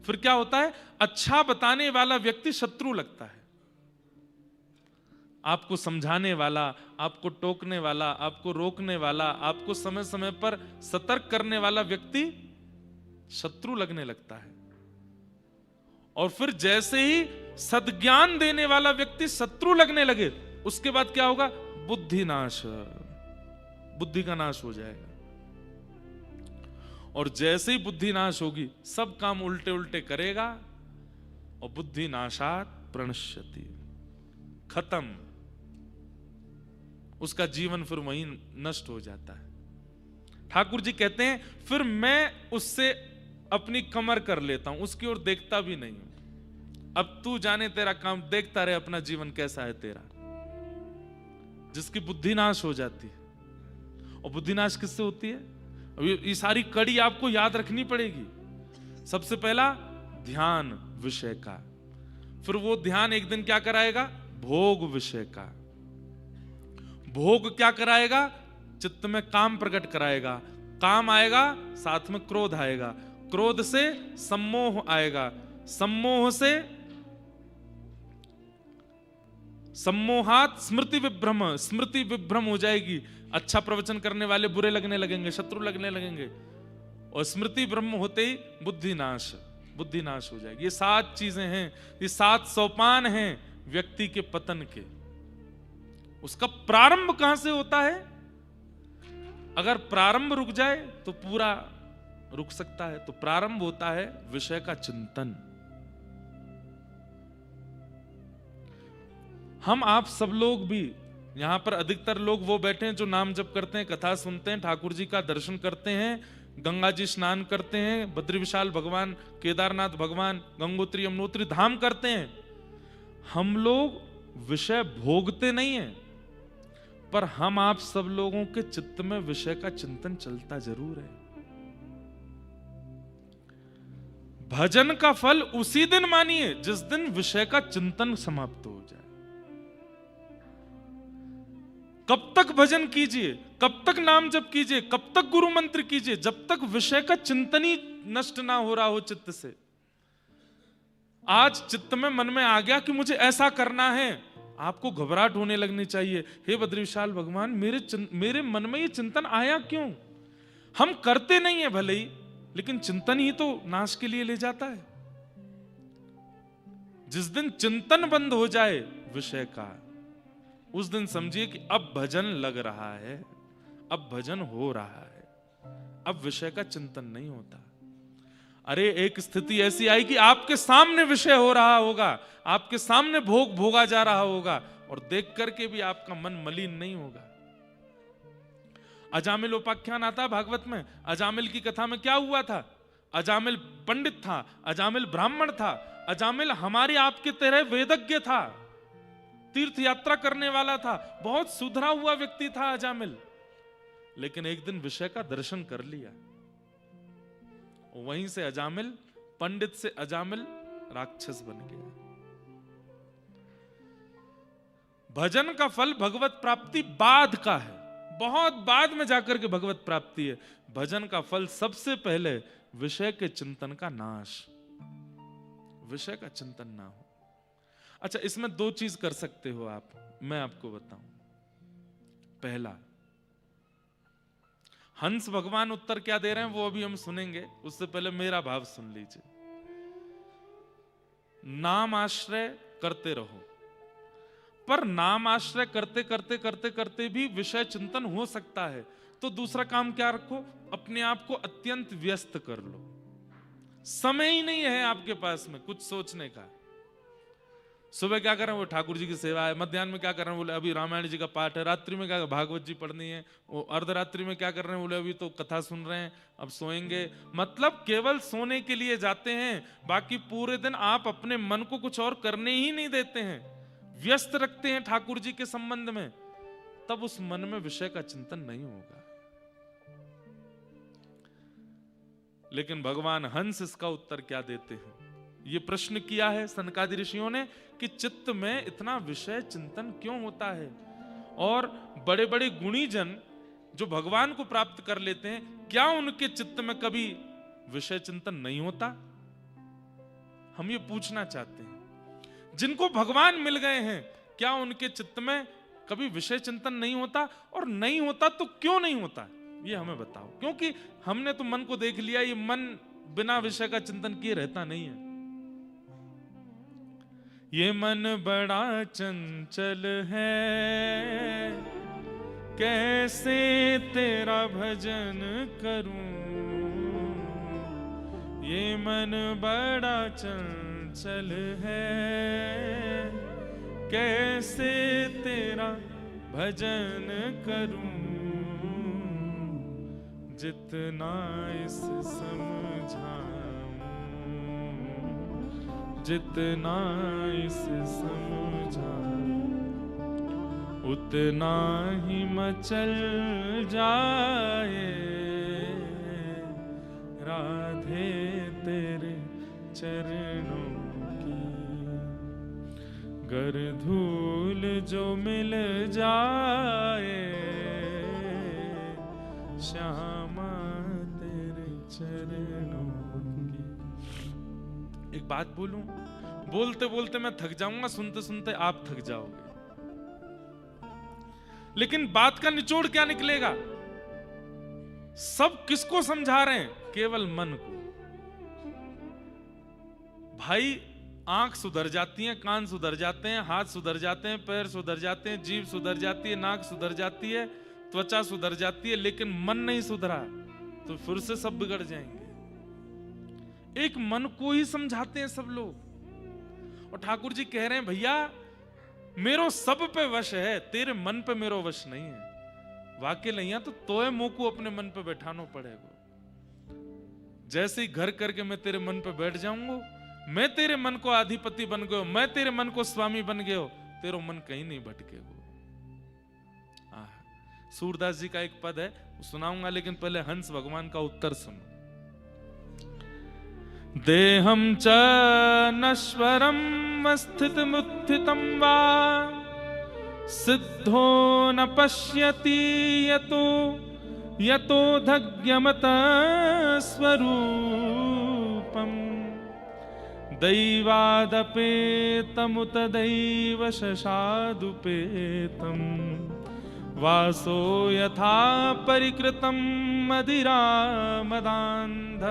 फिर क्या होता है, अच्छा बताने वाला व्यक्ति शत्रु लगता है। आपको समझाने वाला, आपको टोकने वाला, आपको रोकने वाला, आपको समय समय पर सतर्क करने वाला व्यक्ति शत्रु लगने लगता है। और फिर जैसे ही सद्ज्ञान देने वाला व्यक्ति शत्रु लगने लगे, उसके बाद क्या होगा, बुद्धि नाश, बुद्धि का नाश हो जाएगा। और जैसे ही बुद्धि नाश होगी, सब काम उल्टे उल्टे करेगा, और बुद्धि नाशात प्रणश्यति, खत्म, उसका जीवन फिर वहीं नष्ट हो जाता है। ठाकुर जी कहते हैं फिर मैं उससे अपनी कमर कर लेता हूं, उसकी ओर देखता भी नहीं हूं। अब तू जाने तेरा काम, देखता रहे अपना जीवन कैसा है तेरा। जिसकी बुद्धि नाश हो जाती है। और बुद्धि नाश किससे होती है? ये सारी कड़ी आपको याद रखनी पड़ेगी। सबसे पहला ध्यान विषय का, फिर वो ध्यान एक दिन क्या कराएगा, भोग विषय का। भोग क्या कराएगा, चित्त में काम प्रकट कराएगा। काम आएगा, साथ में क्रोध आएगा, क्रोध से सम्मोह आएगा, सम्मोह से सम्मोहात स्मृति विभ्रम, स्मृति विभ्रम हो जाएगी। अच्छा प्रवचन करने वाले बुरे लगने लगेंगे, शत्रु लगने लगेंगे। और स्मृति ब्रह्म होते ही बुद्धि नाश, बुद्धि नाश हो जाएगी। ये 7 चीजें हैं, ये 7 सोपान हैं व्यक्ति के पतन के। उसका प्रारंभ कहां से होता है? अगर प्रारंभ रुक जाए तो पूरा रुक सकता है। तो प्रारंभ होता है विषय का चिंतन। हम आप सब लोग भी यहां पर, अधिकतर लोग वो बैठे हैं जो नाम जप करते हैं, कथा सुनते हैं, ठाकुर जी का दर्शन करते हैं, गंगा जी स्नान करते हैं, बद्री विशाल भगवान, केदारनाथ भगवान, गंगोत्री यमुनोत्री धाम करते हैं। हम लोग विषय भोगते नहीं हैं, पर हम आप सब लोगों के चित्त में विषय का चिंतन चलता जरूर है। भजन का फल उसी दिन मानिए जिस दिन विषय का चिंतन समाप्त हो जाए। कब तक भजन कीजिए, कब तक नाम जप कीजिए, कब तक गुरु मंत्र कीजिए, जब तक विषय का चिंतन ही नष्ट ना हो रहा हो चित्त से। आज चित्त में, मन में आ गया कि मुझे ऐसा करना है, आपको घबराहट होने लगनी चाहिए। हे बद्री विशाल भगवान, मेरे मन में ये चिंतन आया क्यों? हम करते नहीं है भले ही, लेकिन चिंतन ही तो नाश के लिए ले जाता है। जिस दिन चिंतन बंद हो जाए विषय का, उस दिन समझिए कि अब भजन लग रहा है, अब भजन हो रहा है, अब विषय का चिंतन नहीं होता। अरे एक स्थिति ऐसी आई कि आपके सामने विषय हो रहा होगा, आपके सामने भोग भोगा जा रहा होगा, और देख करके भी आपका मन मलिन नहीं होगा। अजामिल उपाख्यान आता है भागवत में। अजामिल की कथा में क्या हुआ था? अजामिल पंडित था, अजामिल ब्राह्मण था, अजामिल हमारे आपके तरह वेदज्ञ था, तीर्थ यात्रा करने वाला था, बहुत सुधरा हुआ व्यक्ति था अजामिल। लेकिन एक दिन विषय का दर्शन कर लिया, वहीं से अजामिल, पंडित से अजामिल राक्षस बन गया। भजन का फल भगवत प्राप्ति बाद का है, बहुत बाद में जाकर के भगवत प्राप्ति है। भजन का फल सबसे पहले विषय के चिंतन का नाश, विषय का चिंतन ना हो। अच्छा, इसमें 2 चीज कर सकते हो आप, मैं आपको बताऊं। पहला, हंस भगवान उत्तर क्या दे रहे हैं वो अभी हम सुनेंगे, उससे पहले मेरा भाव सुन लीजिए। नाम आश्रय करते रहो, पर नाम आश्रय करते करते करते करते भी विषय चिंतन हो सकता है। तो दूसरा काम क्या रखो, अपने आप को अत्यंत व्यस्त कर लो। समय ही नहीं है आपके पास में कुछ सोचने का। सुबह क्या कर रहे हैं, वो ठाकुर जी की सेवा है। मध्याह्न में क्या कर रहे हैं, बोले अभी रामायण जी का पाठ है। रात्रि में क्या, भागवत जी पढ़नी है। वो अर्धरात्रि में क्या कर रहे हैं, बोले अभी तो कथा सुन रहे हैं, अब सोएंगे। मतलब केवल सोने के लिए जाते हैं, बाकी पूरे दिन आप अपने मन को कुछ और करने ही नहीं देते हैं, व्यस्त रखते हैं ठाकुर जी के संबंध में। तब उस मन में विषय का चिंतन नहीं होगा। लेकिन भगवान हंस इसका उत्तर क्या देते हैं, ये प्रश्न किया है सनकादि ऋषियों ने कि चित्त में इतना विषय चिंतन क्यों होता है, और बड़े बड़े गुणी जन जो भगवान को प्राप्त कर लेते हैं, क्या उनके चित्त में कभी विषय चिंतन नहीं होता? हम ये पूछना चाहते हैं। जिनको भगवान मिल गए हैं, क्या उनके चित्त में कभी विषय चिंतन नहीं होता? और नहीं होता तो क्यों नहीं होता, ये हमें बताओ। क्योंकि हमने तो मन को देख लिया, ये मन बिना विषय का चिंतन किए रहता नहीं है। ये मन बड़ा चंचल है, कैसे तेरा भजन करूं। ये मन बड़ा चंचल है, कैसे तेरा भजन करूं। जितना इस समझाऊं, जितना इस समझाऊं, उतना ही मचल जाए राधे तेरे चरणों की। गर धूल जो मिल जाए श्यामा तेरे चरणों की। एक बात बोलूं, बोलते बोलते मैं थक जाऊंगा, सुनते सुनते आप थक जाओगे, लेकिन बात का निचोड़ क्या निकलेगा? सब किसको समझा रहे हैं? केवल मन को। भाई आंख सुधर जाती है, कान सुधर जाते हैं, हाथ सुधर जाते हैं, पैर सुधर जाते हैं, जीभ सुधर जाती है, नाक सुधर जाती है, त्वचा सुधर जाती है, लेकिन मन नहीं सुधरा तो फिर से सब बिगड़ जाएंगे। एक मन को ही समझाते हैं सब लोग। और ठाकुर जी कह रहे हैं, भैया मेरो सब पे वश है, तेरे मन पे मेरो वश नहीं है। वाक्य नहीं तो तोय मुंह को अपने मन पे बैठाना पड़ेगा। जैसे ही घर करके मैं तेरे मन पे बैठ जाऊंगा, मैं तेरे मन को अधिपति बन गयो, मैं तेरे मन को स्वामी बन गयो, तेरा मन कहीं नहीं भटकेगा। सूरदास जी का एक पद है, सुनाऊंगा, लेकिन पहले हंस भगवान का उत्तर सुनो। देहम च नश्वरम स्थितमुत्थितं वा सिद्धो न पश्यति यतो यतो धग्यमत स्वरूपम दैवादपेतमुत दैव शशादुपेतम वासो यथा परिकृतम मदिरा मदांध।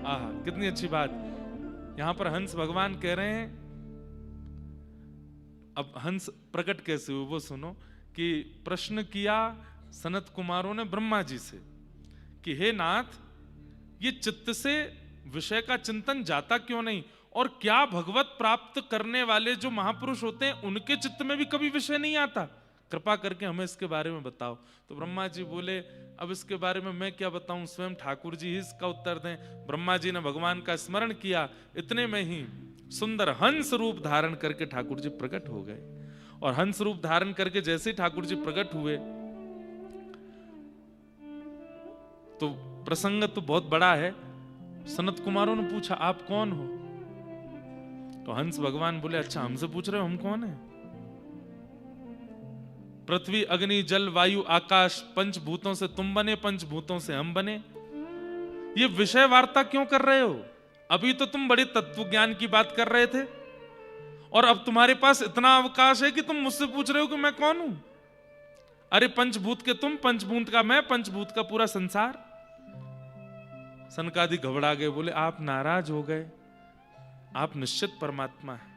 आहा, कितनी अच्छी बात। यहां पर हंस भगवान कह रहे हैं, अब हंस प्रकट कैसे हुए वो सुनो। कि प्रश्न किया सनत कुमारों ने ब्रह्मा जी से कि हे नाथ, ये चित्त से विषय का चिंतन जाता क्यों नहीं, और क्या भगवत प्राप्त करने वाले जो महापुरुष होते हैं उनके चित्त में भी कभी विषय नहीं आता? कृपा करके हमें इसके बारे में बताओ। तो ब्रह्मा जी बोले, अब इसके बारे में मैं क्या बताऊं, स्वयं ठाकुर जी ही इसका उत्तर दें। ब्रह्मा जी ने भगवान का स्मरण किया, इतने में ही सुंदर हंस रूप धारण करके ठाकुर जी प्रकट हो गए। और हंस रूप धारण करके जैसे ही ठाकुर जी प्रकट हुए, तो प्रसंग तो बहुत बड़ा है। सनत कुमारों ने पूछा, आप कौन हो? तो हंस भगवान बोले, अच्छा हमसे पूछ रहे हो हम कौन है? पृथ्वी अग्नि जल वायु आकाश, पंचभूतों से तुम बने, पंचभूतों से हम बने। ये विषय वार्ता क्यों कर रहे हो? अभी तो तुम बड़े तत्व ज्ञान की बात कर रहे थे, और अब तुम्हारे पास इतना अवकाश है कि तुम मुझसे पूछ रहे हो कि मैं कौन हूं। अरे पंचभूत के तुम, पंचभूत का मैं, पंचभूत का पूरा संसार। सनकादि घबरा गए, बोले आप नाराज हो गए, आप निश्चित परमात्मा है।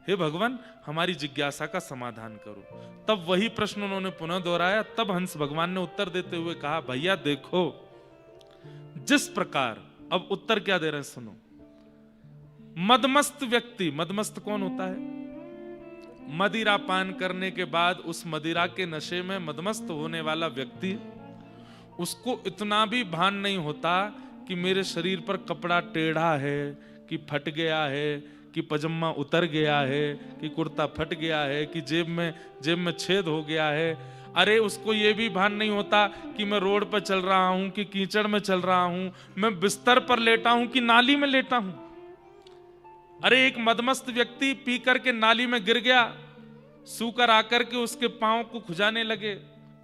हे भगवान, हमारी जिज्ञासा का समाधान करो। तब वही प्रश्न उन्होंने पुनः दोहराया। तब हंस भगवान ने उत्तर देते हुए कहा, भैया देखो, जिस प्रकार, अब उत्तर क्या दे रहे हैं सुनो। मदमस्त व्यक्ति, मदमस्त कौन होता है? मदिरा पान करने के बाद उस मदिरा के नशे में मदमस्त होने वाला व्यक्ति, उसको इतना भी भान नहीं होता कि मेरे शरीर पर कपड़ा टेढ़ा है, कि फट गया है, कि पजामा उतर गया है, कि कुर्ता फट गया है, कि जेब में छेद हो गया है। अरे उसको ये भी भान नहीं होता कि मैं रोड पर चल रहा हूं, कि कीचड़ में चल रहा हूं, मैं बिस्तर पर लेटा हूं कि नाली में लेटा हूं। अरे एक मदमस्त व्यक्ति पी करके नाली में गिर गया, सूकर आकर के उसके पांव को खुजाने लगे,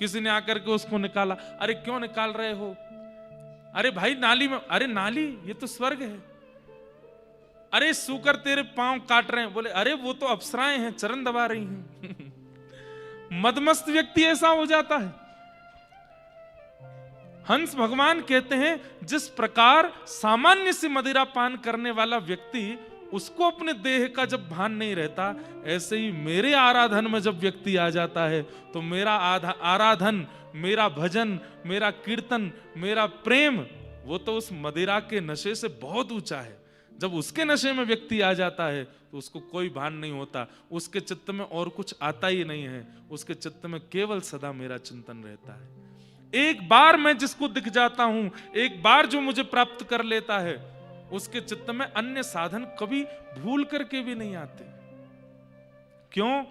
किसी ने आकर के उसको निकाला। अरे क्यों निकाल रहे हो? अरे भाई नाली में, अरे नाली ये तो स्वर्ग है। अरे सूकर तेरे पांव काट रहे हैं। बोले अरे वो तो अप्सराएं हैं, चरण दबा रही हैं। मदमस्त व्यक्ति ऐसा हो जाता है। हंस भगवान कहते हैं जिस प्रकार सामान्य से मदिरा पान करने वाला व्यक्ति, उसको अपने देह का जब भान नहीं रहता, ऐसे ही मेरे आराधन में जब व्यक्ति आ जाता है तो मेरा आराधन, मेरा भजन, मेरा कीर्तन, मेरा प्रेम, वो तो उस मदिरा के नशे से बहुत ऊंचा है। जब उसके नशे में व्यक्ति आ जाता है तो उसको कोई भान नहीं होता, उसके चित्त में और कुछ आता ही नहीं है, उसके चित्त में केवल सदा मेरा चिंतन रहता है। एक बार मैं जिसको दिख जाता हूं, एक बार जो मुझे प्राप्त कर लेता है, उसके चित्त में अन्य साधन कभी भूल करके भी नहीं आते। क्यों?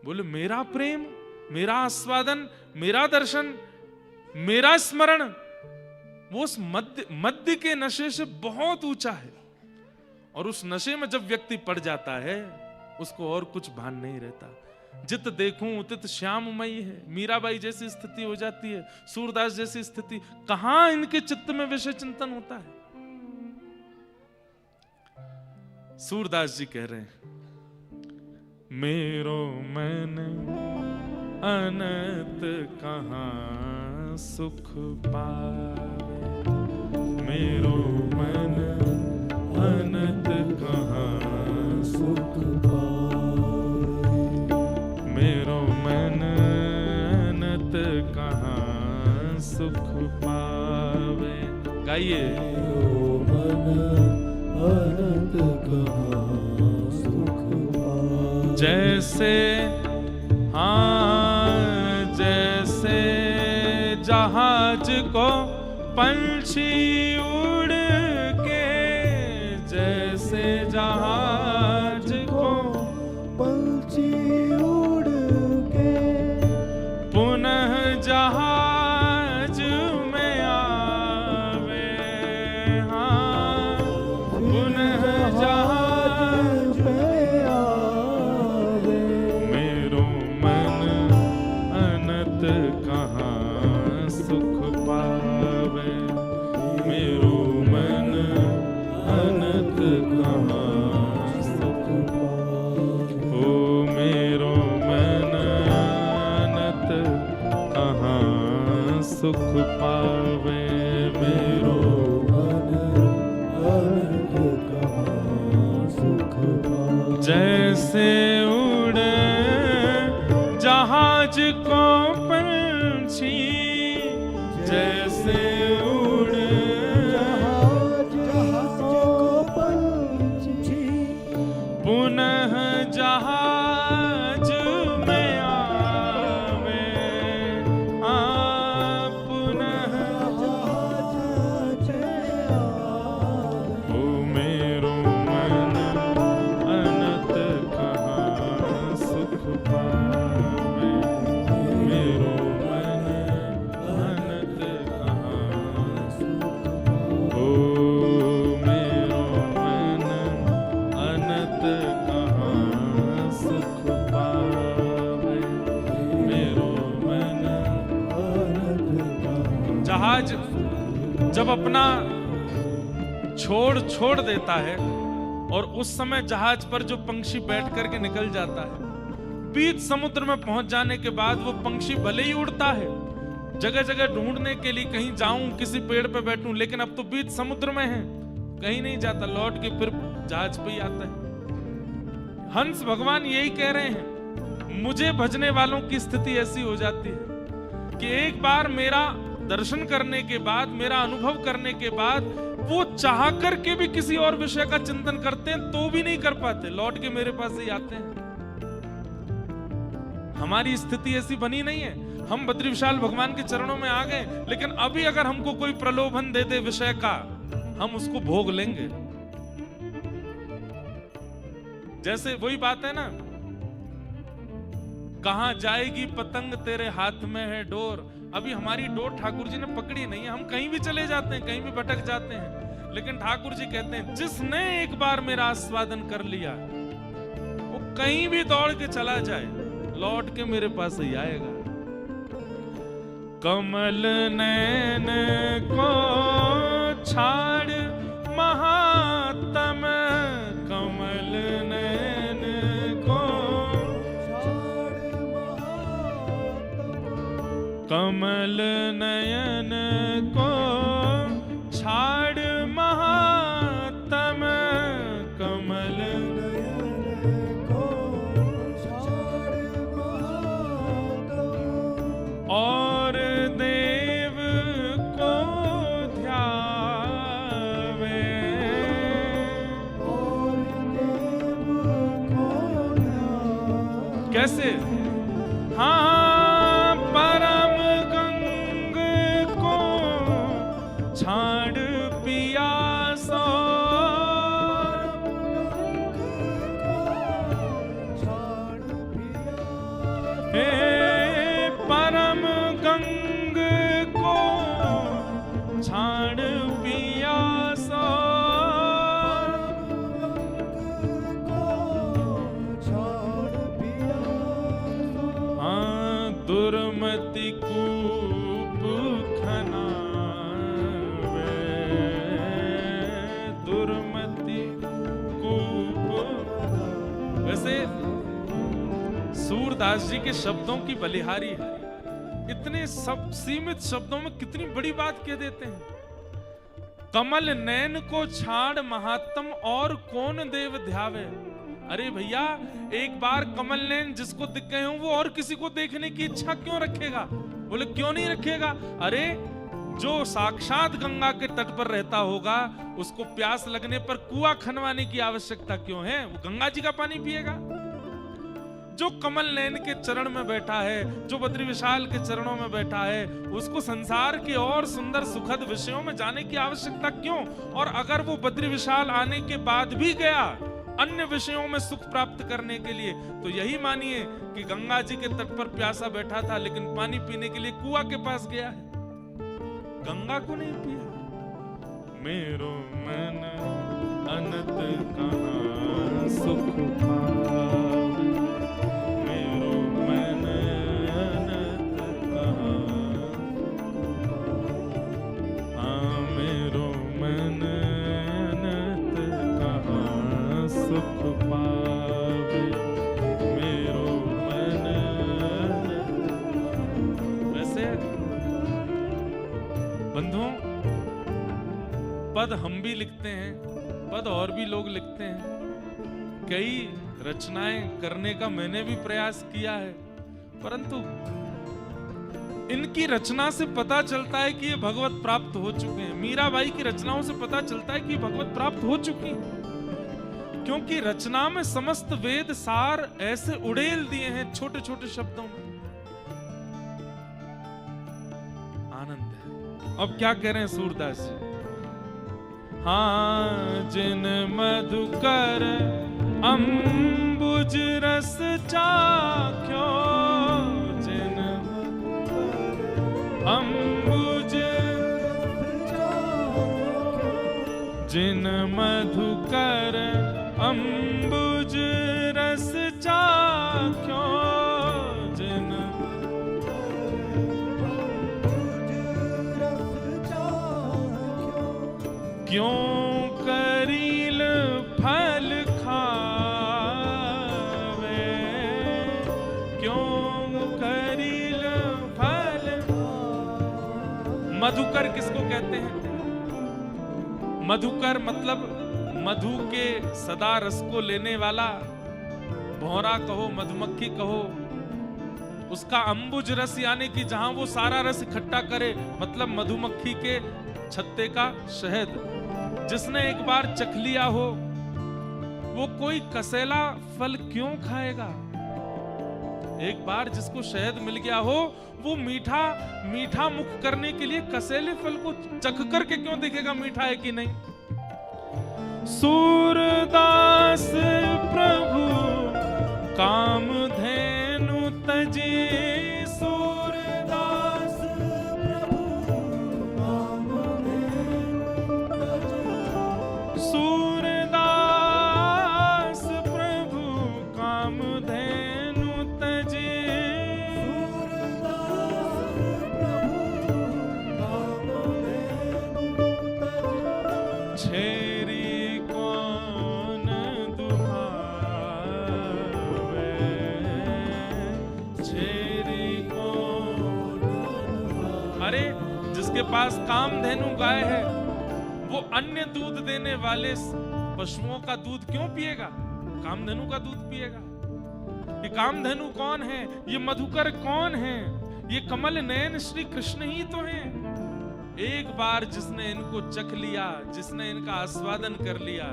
बोले मेरा प्रेम, मेरा आस्वादन, मेरा दर्शन, मेरा स्मरण, वो उस मध्य के नशे से बहुत ऊंचा है। और उस नशे में जब व्यक्ति पड़ जाता है, उसको और कुछ भान नहीं रहता। जित देखूं उतित श्याममयी है, मीराबाई जैसी स्थिति हो जाती है, सूरदास जैसी स्थिति। कहां इनके चित्त में विषय चिंतन होता है? सूरदास जी कह रहे हैं, मेरो मन अनंत कहां सुख पावे, मेरो मन अनंत कहां सुख पावे, मेरो मन अनंत कहां सुख पावे। गाइए। अनंत कहां सुख पावे। जैसे हाँ, जैसे जहाज को पंछी उड़ के, जैसे जहाज को पंछी उड़ के पुनः जहाज में आवे, हाँ पुनः जहाज में आवे, मेरो मन अनंत कहां सुख पावे, मेरो मन अनंत कहां सुख पावे, ओ मेरो मन अनंत कहां सुख पावे, मेरो मन अनंत कहां सुख पावे। जैसे उड़े जहाज को पंछी, जैसे उड़े जहाज को पंछी पुनः जहाज में आवे, हाँ पुनः जहाज में आवे, ओ मेरो मन अनंत कहां सुख पावे, मेरो मन अनंत कहां सुख पावे, ओ मेरो मन अनंत कहां सुख पावे, मेरो मन अनंत कहां। जहाज जब अपना छोड़ देता है और उस समय जहाज पर जो पंक्षी बैठ करके निकल जाता है, बीच समुद्र में पहुंच जाने के बाद वो पंक्षी भले ही उड़ता है, जगह जगह ढूंढने के लिए कहीं जाऊं, किसी पेड़ पे बैठूं, लेकिन अब तो बीच समुद्र में है, कहीं नहीं जाता, लौट के फिर जहाज पे ही आता है। हंस भगवान यही कह रहे हैं, मुझे भजने वालों की स्थिति ऐसी हो जाती है कि एक बार मेरा दर्शन करने के बाद, मेरा अनुभव करने के बाद, वो चाह करके भी किसी और विषय का चिंतन करते हैं तो भी नहीं कर पाते, लौट के मेरे पास ही आते हैं। हमारी स्थिति ऐसी बनी नहीं है। हम बद्री विशाल भगवान के चरणों में आ गए, लेकिन अभी अगर हमको कोई प्रलोभन दे दे विषय का, हम उसको भोग लेंगे। जैसे वही बात है ना, कहां जाएगी पतंग तेरे हाथ में है डोर। अभी हमारी डोर ठाकुर जी ने पकड़ी नहीं है, हम कहीं भी चले जाते हैं, कहीं भी भटक जाते हैं, लेकिन ठाकुर जी कहते हैं जिसने एक बार मेरा आस्वादन कर लिया वो कहीं भी दौड़ के चला जाए, लौट के मेरे पास ही आएगा। कमल नैन को छाड़ महात्म, कमल नैन को, कमल नयन को छाड़ महात्म, कमल नयन को छाड़ महात्म, और देव को ध्यावे, और देव को ध्यावे। कैसे? हाँ, परम गंग को छाड़ पियासो, हे परम गंग को छाड़ पियासो, हाँ दुर्मति कूप खनावे, दुर्मति कूप। वैसे सूरदास जी के शब्दों की बलिहारी है, इतने सब सीमित शब्दों में कितनी बड़ी बात कह देते हैं। कमल नैन को छाड़ महात्म, और कौन देव ध्यावे। अरे भैया, एक बार कमल नैन जिसको दिख गए हो वो और किसी को देखने की इच्छा क्यों रखेगा? बोले क्यों नहीं रखेगा? अरे जो साक्षात गंगा के तट पर रहता होगा उसको प्यास लगने पर कुआं खनवाने की आवश्यकता क्यों है? वो गंगा जी का पानी पिएगा। जो कमल नैन के चरण में बैठा है, जो बद्री विशाल के चरणों में बैठा है, उसको संसार के और सुंदर सुखद विषयों में जाने की आवश्यकता क्यों? और अगर वो बद्री विशाल आने के बाद भी गया अन्य विषयों में सुख प्राप्त करने के लिए, तो यही मानिए कि गंगा जी के तट पर प्यासा बैठा था लेकिन पानी पीने के लिए कुआं के पास गया है, गंगा को नहीं पिया। मेरो मन अनंत कहाँ सुख पावे, मेरो मन अनंत कहाँ, हाँ मेरो मन अनंत कहाँ सुख पावे, मेरो मन अनंत। वैसे बंधुओं, पद हम भी लिखते हैं, पद और भी लोग लिखते हैं, कई रचनाएं करने का मैंने भी प्रयास किया है, परंतु इनकी रचना से पता चलता है कि ये भगवत प्राप्त हो चुके हैं। मीराबाई की रचनाओं से पता चलता है कि ये भगवत प्राप्त हो चुकी हैं, क्योंकि रचना में समस्त वेद सार ऐसे उड़ेल दिए हैं छोटे छोटे शब्दों में। आनंद है। अब क्या कह रहे हैं सूरदास जी? हाँ जिन मधुकर अम्बुज रस चाख्यो, जिन अम्बुज, जिन मधुकर अम्बुज रस चाख्यो, जिन क्यों करील फल खावे, क्यों करील फल। मधुकर किसको कहते हैं? मधुकर मतलब मधु के सदा रस को लेने वाला, भौरा कहो मधुमक्खी कहो, उसका अम्बुज रस यानी कि जहां वो सारा रस इकट्ठा करे, मतलब मधुमक्खी के छत्ते का शहद। जिसने एक बार चख लिया हो वो कोई कसैला फल क्यों खाएगा? एक बार जिसको शहद मिल गया हो वो मीठा मीठा मुख करने के लिए कसैले फल को चख करके क्यों देखेगा मीठा है कि नहीं? सूरदास प्रभु काम धेनु तजे, सूरदास प्रभु काम धेनु तजे, धेनु तजी छेरी कौन दुहावे, छेरी कौन। अरे जिसके पास कामधेनु गाय है वो अन्य दूध देने वाले पशुओं का दूध क्यों पिएगा? कामधेनु का दूध पिएगा। ये कामधेनु कौन है? ये मधुकर कौन है? ये कमल नयन श्री कृष्ण ही तो हैं। एक बार जिसने इनको चख लिया, जिसने इनका आस्वादन कर लिया,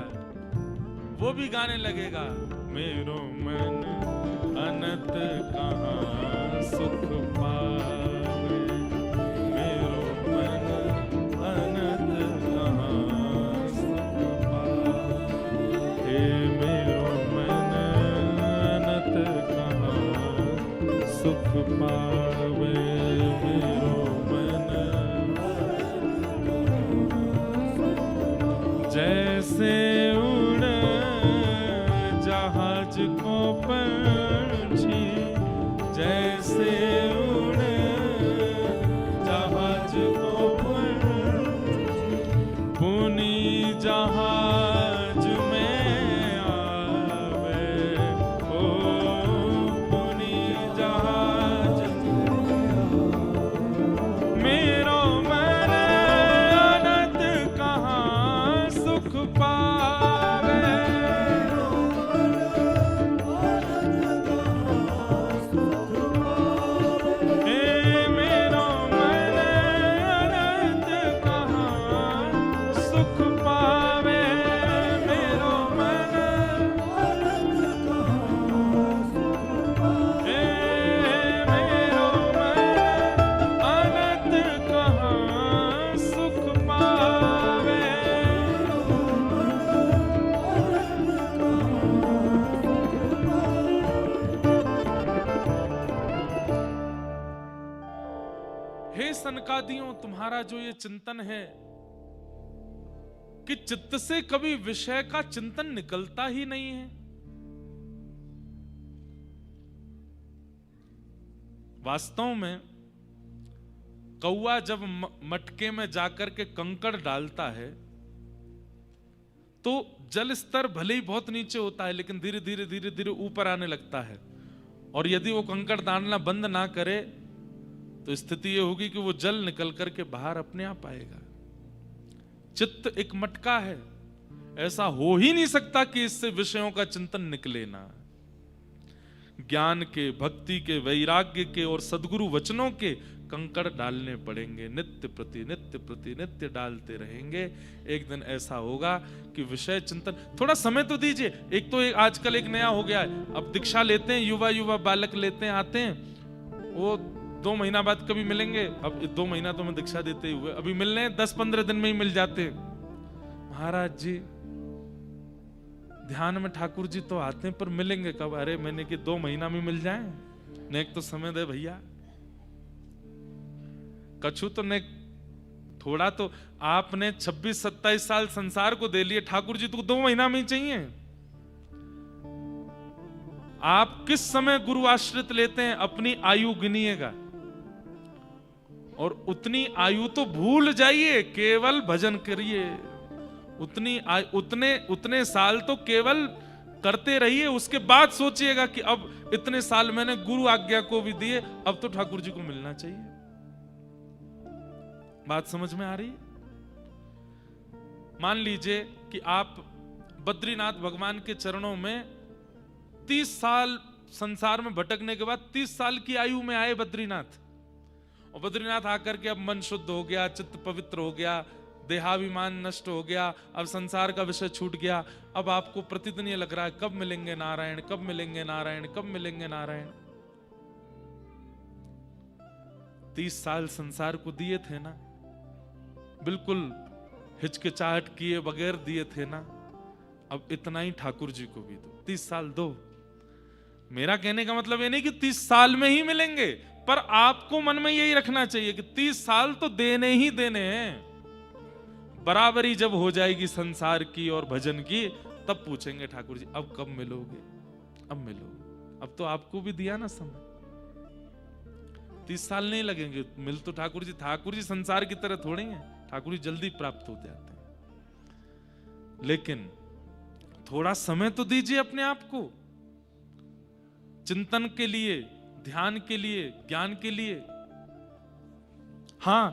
वो भी गाने लगेगा, मेरो मन अनंत कहाँ सुख पावे, मेरो मन अनंत कहाँ सुख पावे, हे मेरो मन अनंत कहाँ सुख पावे, मेरो मन जैसे उड़ जहाज को पंछी, जैसे उड़ जहाज को पंछी, पुनी जहाज में आवे, ओ पुनी जहाज मेरो मन अनंत कहाँ सुख पावे, हे मेरो मन अनंत कहाँ सुख पावे, मेरो मन हे मेरो मन अनंत कहाँ सुख पावे। हे सनकादियों, तुम्हारा जो ये चिंतन है कि चित्त से कभी विषय का चिंतन निकलता ही नहीं है। वास्तव में कौआ जब मटके में जाकर के कंकड़ डालता है तो जल स्तर भले ही बहुत नीचे होता है, लेकिन धीरे धीरे धीरे धीरे ऊपर आने लगता है। और यदि वो कंकड़ डालना बंद ना करे तो स्थिति ये होगी कि वो जल निकल करके बाहर अपने आप आएगा। चित्त एक मटका है, ऐसा हो ही नहीं सकता कि इससे विषयों का चिंतन निकले ना। ज्ञान के, भक्ति के, वैराग्य के और सद्गुरु वचनों के कंकड़ डालने पड़ेंगे। नित्य प्रति नित्य डालते रहेंगे। एक दिन ऐसा होगा कि विषय चिंतन, थोड़ा समय तो दीजिए। एक तो आजकल एक नया हो गया है, अब दीक्षा लेते हैं, युवा बालक लेते हैं, आते हैं, वो 2 महीना बाद कभी मिलेंगे। अब 2 महीना तो मैं दीक्षा देते ही हुए, अभी मिलने 10-15 दिन में ही मिल जाते। महाराज जी ध्यान में ठाकुर जी तो आते हैं, पर मिलेंगे कब? अरे मैंने कि 2 महीना में मिल जाए, नेक तो समय दे भैया। कछु तो नेक, थोड़ा तो आपने 26-27 साल संसार को दे लिए, ठाकुर जी तो 2 महीना में ही चाहिए। आप किस समय गुरु आश्रित लेते हैं अपनी आयु गिनिएगा, और उतनी आयु तो भूल जाइए, केवल भजन करिए। उतने साल तो केवल करते रहिए। उसके बाद सोचिएगा कि अब इतने साल मैंने गुरु आज्ञा को भी दिए, अब तो ठाकुर जी को मिलना चाहिए। बात समझ में आ रही? मान लीजिए कि आप बद्रीनाथ भगवान के चरणों में 30 साल संसार में भटकने के बाद 30 साल की आयु में आए बद्रीनाथ, और बद्रीनाथ आकर के अब मन शुद्ध हो गया, चित्त पवित्र हो गया, देहाभिमान नष्ट हो गया, अब संसार का विषय छूट गया। अब आपको प्रतिदिन ये लग रहा है कब मिलेंगे नारायण, कब मिलेंगे नारायण, कब मिलेंगे नारायण। 30 साल संसार को दिए थे ना, बिल्कुल हिचकिचाहट किए बगैर दिए थे ना, अब इतना ही ठाकुर जी को भी दो, 30 साल दो। मेरा कहने का मतलब ये नहीं कि 30 साल में ही मिलेंगे, पर आपको मन में यही रखना चाहिए कि 30 साल तो देने ही देने हैं। बराबरी जब हो जाएगी संसार की और भजन की, तब पूछेंगे ठाकुर जी अब कब मिलोगे, अब मिलो। अब तो आपको भी दिया ना समय, 30 साल नहीं लगेंगे। मिल तो ठाकुर जी संसार की तरह थोड़े हैं, ठाकुर जी जल्दी प्राप्त हो जाते हैं, लेकिन थोड़ा समय तो दीजिए अपने आप को, चिंतन के लिए, ध्यान के लिए, ज्ञान के लिए। हाँ,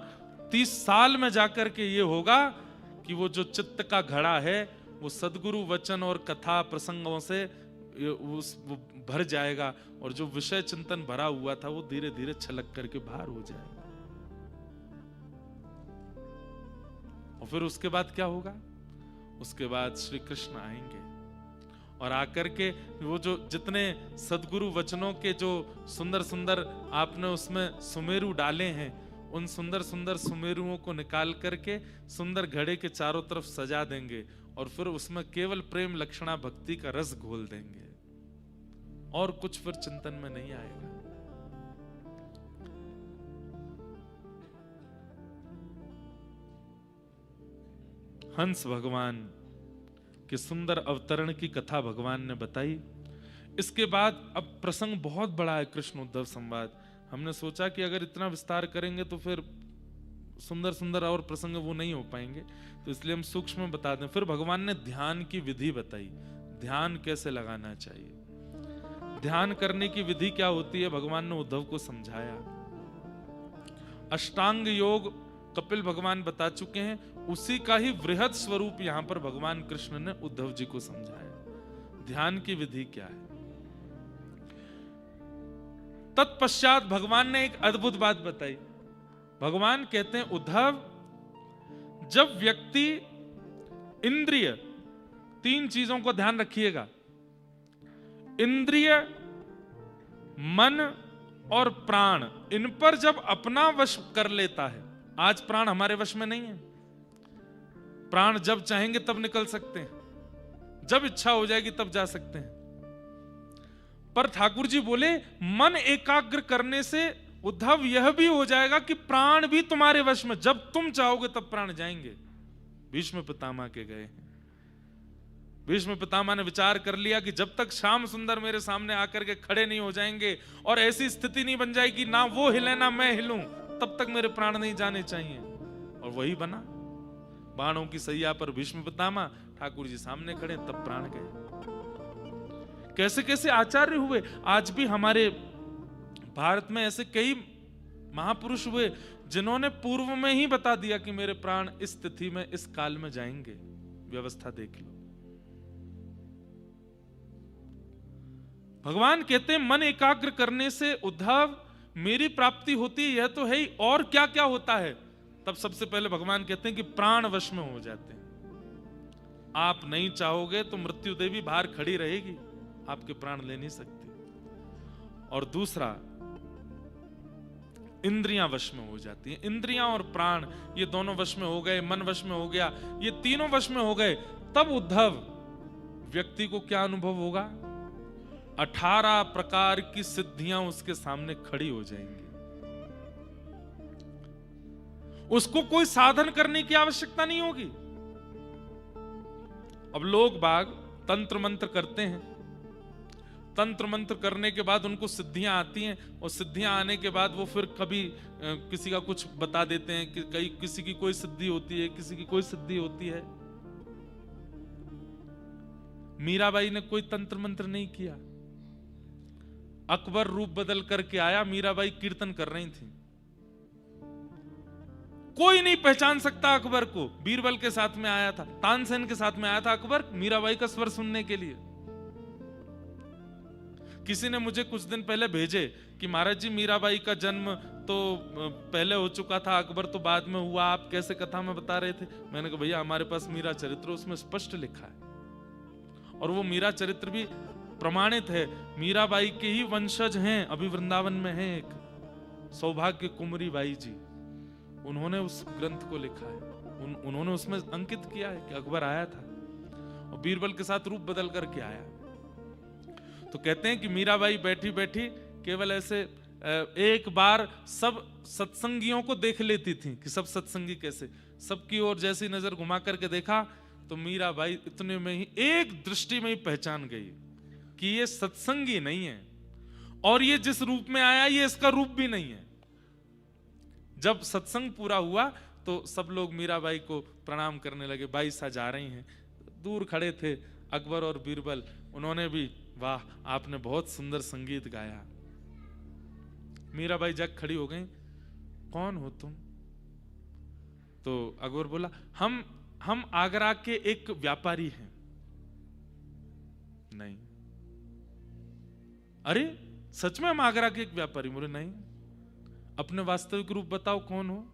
30 साल में जाकर के ये होगा कि वो जो चित्त का घड़ा है वो सद्गुरु वचन और कथा प्रसंगों से वो भर जाएगा, और जो विषय चिंतन भरा हुआ था वो धीरे धीरे छलक करके बाहर हो जाएगा। और फिर उसके बाद क्या होगा? उसके बाद श्री कृष्ण आएंगे और आकर के वो जो जितने सद्गुरु वचनों के जो सुंदर सुंदर आपने उसमें सुमेरु डाले हैं, उन सुंदर सुंदर सुमेरुओं को निकाल करके सुंदर घड़े के चारों तरफ सजा देंगे, और फिर उसमें केवल प्रेम लक्षणा भक्ति का रस घोल देंगे, और कुछ फिर चिंतन में नहीं आएगा। हंस भगवान के सुंदर अवतरण की कथा भगवान ने बताई। इसके बाद अब प्रसंग बहुत बड़ा है, कृष्ण उद्धव संवाद। हमने सोचा कि अगर इतना विस्तार करेंगे तो फिर सुंदर सुंदर और प्रसंग वो नहीं हो पाएंगे, तो इसलिए हम सूक्ष्म में बता दें। फिर भगवान ने ध्यान की विधि बताई, ध्यान कैसे लगाना चाहिए, ध्यान करने की विधि क्या होती है, भगवान ने उद्धव को समझाया। अष्टांग योग कपिल भगवान बता चुके हैं, उसी का ही वृहद स्वरूप यहां पर भगवान कृष्ण ने उद्धव जी को समझाया। ध्यान की विधि क्या है? तत्पश्चात भगवान ने एक अद्भुत बात बताई। भगवान कहते हैं, उद्धव, जब व्यक्ति इंद्रिय, 3 चीजों को ध्यान रखिएगा, इंद्रिय, मन और प्राण, इन पर जब अपना वश कर लेता है। आज प्राण हमारे वश में नहीं है, प्राण जब चाहेंगे तब निकल सकते हैं, जब इच्छा हो जाएगी तब जा सकते हैं। पर ठाकुर जी बोले, मन एकाग्र करने से उद्धव यह भी हो जाएगा कि प्राण भी तुम्हारे वश में, जब तुम चाहोगे तब प्राण जाएंगे। भीष्म पितामह के गए हैं, भीष्म पितामह ने विचार कर लिया कि जब तक श्याम सुंदर मेरे सामने आकर के खड़े नहीं हो जाएंगे और ऐसी स्थिति नहीं बन जाएगी ना वो हिले ना मैं हिलूं, तब तक मेरे प्राण नहीं जाने चाहिए। और वही बना, बाणों की सैया पर भीष्म पितामह, ठाकुर जी सामने खड़े, तब प्राण गए। कैसे कैसे आचार्य हुए। आज भी हमारे भारत में ऐसे कई महापुरुष हुए जिन्होंने पूर्व में ही बता दिया कि मेरे प्राण इस तिथि में इस काल में जाएंगे। व्यवस्था देख लो। भगवान कहते हैं, मन एकाग्र करने से उद्धव मेरी प्राप्ति होती है, यह तो है ही, और क्या क्या होता है। तब सबसे पहले भगवान कहते हैं कि प्राण वश में हो जाते हैं। आप नहीं चाहोगे तो मृत्यु देवी बाहर खड़ी रहेगी, आपके प्राण ले नहीं सकती। और दूसरा, इंद्रियां वश में हो जाती हैं। इंद्रियां और प्राण ये दोनों वश में हो गए, मन वश में हो गया, ये तीनों वश में हो गए, तब उद्धव व्यक्ति को क्या अनुभव होगा? 18 प्रकार की सिद्धियां उसके सामने खड़ी हो जाएंगी। उसको कोई साधन करने की आवश्यकता नहीं होगी। अब लोग बाग तंत्र मंत्र करते हैं, तंत्र मंत्र करने के बाद उनको सिद्धियां आती हैं, और सिद्धियां आने के बाद वो फिर कभी किसी का कुछ बता देते हैं कि कहीं किसी की कोई सिद्धि होती है, किसी की कोई सिद्धि होती है। मीराबाई ने कोई तंत्र मंत्र नहीं किया, अकबर रूप बदल करके आया, मीराबाई कीर्तन कर रही थी। कोई नहीं पहचान सकता अकबर को। बीरबल के साथ में आया था, तानसेन के साथ में आया था अकबर मीराबाई का स्वर सुनने के लिए। किसी ने मुझे कुछ दिन पहले भेजे कि महाराज जी मीराबाई का जन्म तो पहले हो चुका था, अकबर तो बाद में हुआ, आप कैसे कथा में बता रहे थे। मैंने कहा भैया हमारे पास मीरा चरित्र उसमें स्पष्ट लिखा है, और वो मीरा चरित्र भी प्रमाणित है। मीराबाई के ही वंशज हैं, अभी वृंदावन में है एक सौभाग्य कुमारी बाई जी, उन्होंने उस ग्रंथ को लिखा है, उन्होंने उसमें अंकित किया है कि अकबर आया था और बीरबल के साथ रूप बदल करके आया। तो कहते हैं कि मीराबाई बैठी बैठी केवल ऐसे एक बार सब सत्संगियों को देख लेती थी कि सब सत्संगी कैसे, सबकी ओर जैसी नजर घुमा करके देखा तो मीराबाई इतने में ही एक दृष्टि में ही पहचान गई कि ये सत्संगी नहीं है, और ये जिस रूप में आया ये इसका रूप भी नहीं है। जब सत्संग पूरा हुआ तो सब लोग मीराबाई को प्रणाम करने लगे, बाई सा जा रही हैं। दूर खड़े थे अकबर और बीरबल, उन्होंने भी वाह आपने बहुत सुंदर संगीत गाया। मीराबाई जग खड़ी हो गई, कौन हो तुम? तो अकबर बोला हम आगरा के एक व्यापारी हैं। नहीं। अरे सच में हम आगरा के एक व्यापारी? बोले नहीं। अपने वास्तविक रूप बताओ कौन हो?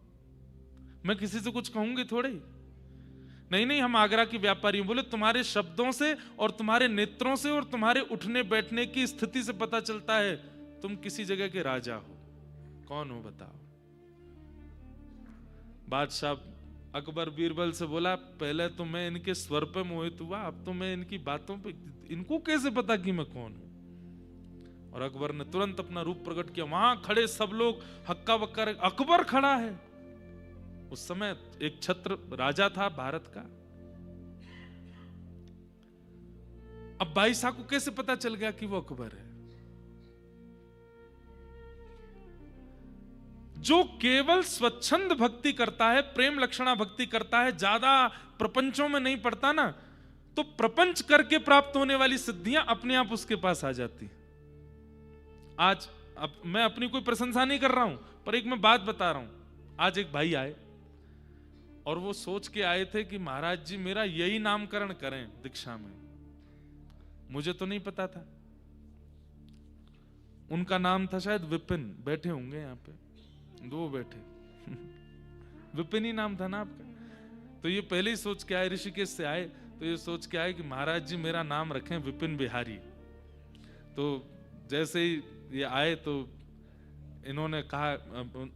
मैं किसी से कुछ कहूंगी थोड़े। नहीं हम आगरा के व्यापारी हैं। बोले तुम्हारे शब्दों से और तुम्हारे नेत्रों से और तुम्हारे उठने बैठने की स्थिति से पता चलता है तुम किसी जगह के राजा हो। कौन हो बताओ? बादशाह अकबर बीरबल से बोला पहले तो मैं इनके स्वर पे मोहित हुआ, अब तो मैं इनकी बातों पे, इनको कैसे पता कि मैं कौन हूं? और अकबर ने तुरंत अपना रूप प्रकट किया। वहां खड़े सब लोग हक्का बक्का, अकबर खड़ा है। उस समय एक छत्र राजा था भारत का। अब बाई साहब को कैसे पता चल गया कि वो अकबर है? जो केवल स्वच्छंद भक्ति करता है, प्रेम लक्षणा भक्ति करता है, ज्यादा प्रपंचों में नहीं पड़ता ना, तो प्रपंच करके प्राप्त होने वाली सिद्धियां अपने आप उसके पास आ जाती। आज अब मैं अपनी कोई प्रशंसा नहीं कर रहा हूं, पर एक मैं बात बता रहा हूं। आज एक भाई आए और वो सोच के आए थे कि महाराज जी मेरा यही नामकरण करें दीक्षा में। मुझे तो नहीं पता था। उनका नाम था शायद विपिन, बैठे होंगे यहाँ पे, दो बैठे विपिन ही नाम था ना आपका? तो ये पहले ही सोच के आए, ऋषिकेश से आए तो ये सोच के आए कि महाराज जी मेरा नाम रखें विपिन बिहारी। तो जैसे ही ये आए तो इन्होंने कहा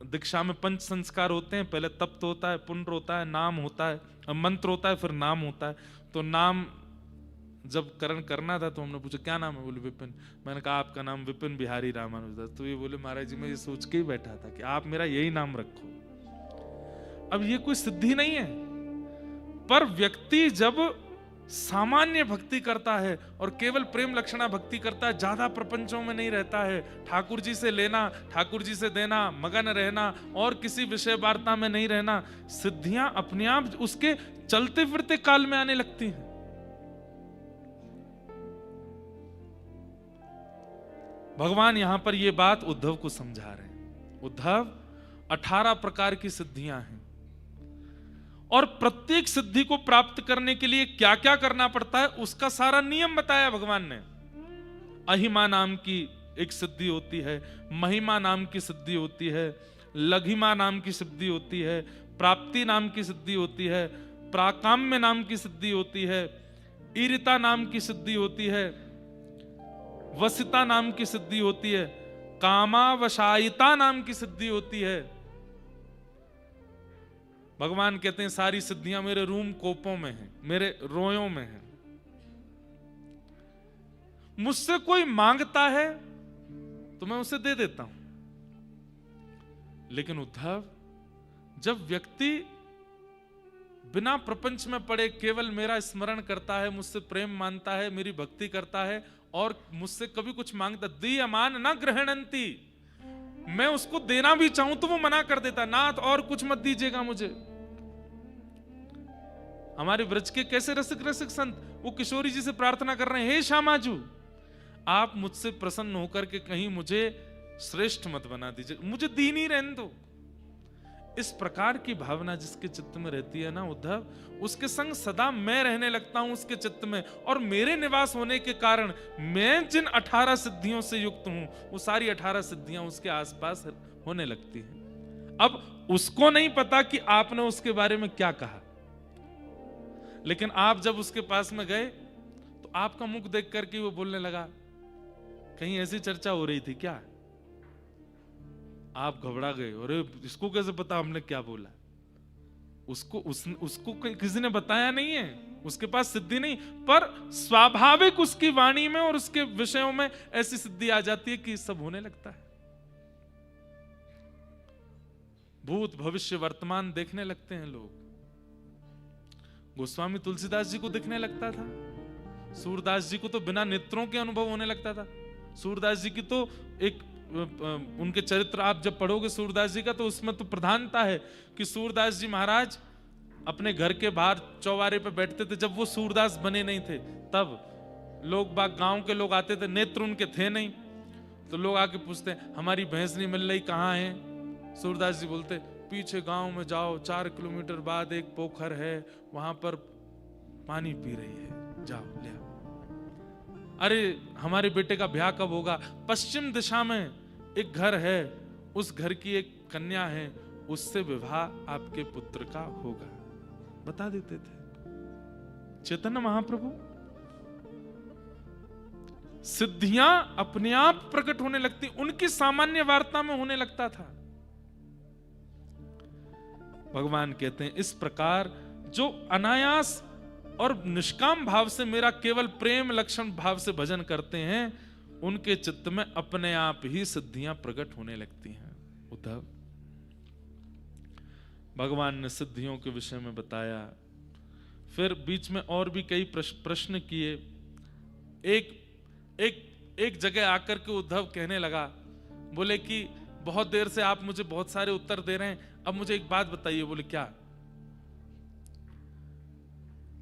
दीक्षा में पंच संस्कार होते हैं, पहले तप्त होता है, पुण्य होता है, नाम होता है, मंत्र होता है, फिर नाम होता है। तो नाम जब करण करना था तो हमने पूछा क्या नाम है? बोले विपिन। मैंने कहा आपका नाम विपिन बिहारी रामानुजदास। तो ये बोले महाराज जी मैं ये सोच के ही बैठा था कि आप मेरा यही नाम रखो। अब ये कोई सिद्धि नहीं है, पर व्यक्ति जब सामान्य भक्ति करता है और केवल प्रेम लक्षणा भक्ति करता है, ज्यादा प्रपंचों में नहीं रहता है, ठाकुर जी से लेना, ठाकुर जी से देना, मगन रहना और किसी विषय वार्ता में नहीं रहना, सिद्धियां अपने आप उसके चलते फिरते काल में आने लगती हैं। भगवान यहां पर यह बात उद्धव को समझा रहे हैं। उद्धव 18 प्रकार की सिद्धियां हैं और प्रत्येक सिद्धि को प्राप्त करने के लिए क्या क्या करना पड़ता है उसका सारा नियम बताया भगवान ने। अहिमा नाम की एक सिद्धि होती है, महिमा नाम की सिद्धि होती है, लघिमा नाम की सिद्धि होती है, प्राप्ति नाम की सिद्धि होती है, प्राकाम्य नाम की सिद्धि होती है, ईरिता नाम की सिद्धि होती है, वसिता नाम की सिद्धि होती है, कामावशायिता नाम की सिद्धि होती है। भगवान कहते हैं सारी सिद्धियां मेरे रूम कोपों में हैं, मेरे रोयों में हैं। मुझसे कोई मांगता है तो मैं उसे दे देता हूं। लेकिन उद्धव, जब व्यक्ति बिना प्रपंच में पड़े केवल मेरा स्मरण करता है, मुझसे प्रेम मानता है, मेरी भक्ति करता है और मुझसे कभी कुछ मांगता, दीयमान न ग्रहणंती, मैं उसको देना भी चाहूं तो वो मना कर देता, नाथ और कुछ मत दीजिएगा मुझे। हमारे ब्रज के कैसे रसिक रसिक संत, वो किशोरी जी से प्रार्थना कर रहे हैं, हे श्यामाजू आप मुझसे प्रसन्न होकर के कहीं मुझे श्रेष्ठ मत बना दीजिए, मुझे दीन ही रहने दो। इस प्रकार की भावना जिसके चित्त में रहती है ना उद्धव, उसके संग सदा मैं रहने लगता हूं उसके चित्त में, और मेरे निवास होने के कारण मैं जिन 18 सिद्धियों से युक्त हूं वो सारी 18 सिद्धियां उसके आसपास होने लगती हैं। अब उसको नहीं पता कि आपने उसके बारे में क्या कहा, लेकिन आप जब उसके पास में गए तो आपका मुख देख करके वो बोलने लगा, कहीं ऐसी चर्चा हो रही थी क्या? आप घबरा गए, अरे इसको कैसे पता हमने क्या बोला? उसको किसी ने बताया नहीं है, उसके पास सिद्धि नहीं, पर स्वाभाविक उसकी वाणी में और उसके विषयों में ऐसी सिद्धि आ जाती है कि सब होने लगता है। भूत भविष्य वर्तमान देखने लगते हैं लोग। गोस्वामी तुलसीदास जी को दिखने लगता था, सूरदास जी को तो बिना नेत्रों के अनुभव होने लगता था। सूरदास जी की तो एक उनके चरित्र आप जब पढ़ोगे सूरदास जी का, तो उसमें तो प्रधानता है कि सूरदास जी महाराज अपने घर के बाहर चौबारे पे बैठते थे। जब वो सूरदास बने नहीं थे तब लोग बाग, गांव के लोग आते थे, नेत्र उनके थे नहीं, तो लोग आके पूछते हमारी भैंस नहीं मिल रही, कहाँ है? सूरदास जी बोलते पीछे गांव में जाओ, 4 किलोमीटर बाद एक पोखर है, वहां पर पानी पी रही है, जाओ ले आओ। अरे हमारे बेटे का ब्याह कब होगा? पश्चिम दिशा में एक घर है, उस घर की एक कन्या है, उससे विवाह आपके पुत्र का होगा, बता देते थे। चैतन्य महाप्रभु सिद्धियां अपने आप प्रकट होने लगती, उनकी सामान्य वार्ता में होने लगता था। भगवान कहते हैं इस प्रकार जो अनायास और निष्काम भाव से मेरा केवल प्रेम लक्षण भाव से भजन करते हैं, उनके चित्त में अपने आप ही सिद्धियां प्रकट होने लगती हैं। उद्धव, भगवान ने सिद्धियों के विषय में बताया, फिर बीच में और भी कई प्रश्न किए। एक जगह आकर के उद्धव कहने लगा, बोले कि बहुत देर से आप मुझे बहुत सारे उत्तर दे रहे हैं, अब मुझे एक बात बताइए। बोले क्या?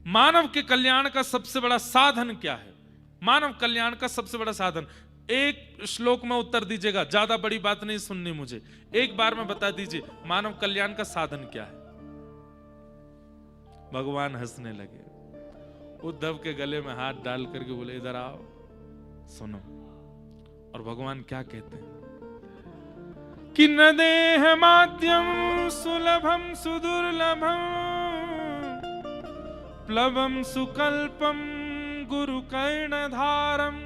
मानव के कल्याण का सबसे बड़ा साधन क्या है? मानव कल्याण का सबसे बड़ा साधन, एक श्लोक में उत्तर दीजिएगा, ज्यादा बड़ी बात नहीं सुननी मुझे, एक बार में बता दीजिए मानव कल्याण का साधन क्या है। भगवान हंसने लगे, उद्धव के गले में हाथ डाल करके बोले इधर आओ सुनो। और भगवान क्या कहते हैं कि न देह माध्यम सुलभम सुदुर्लभम प्लवम सुकल्पम गुरु कर्णधारम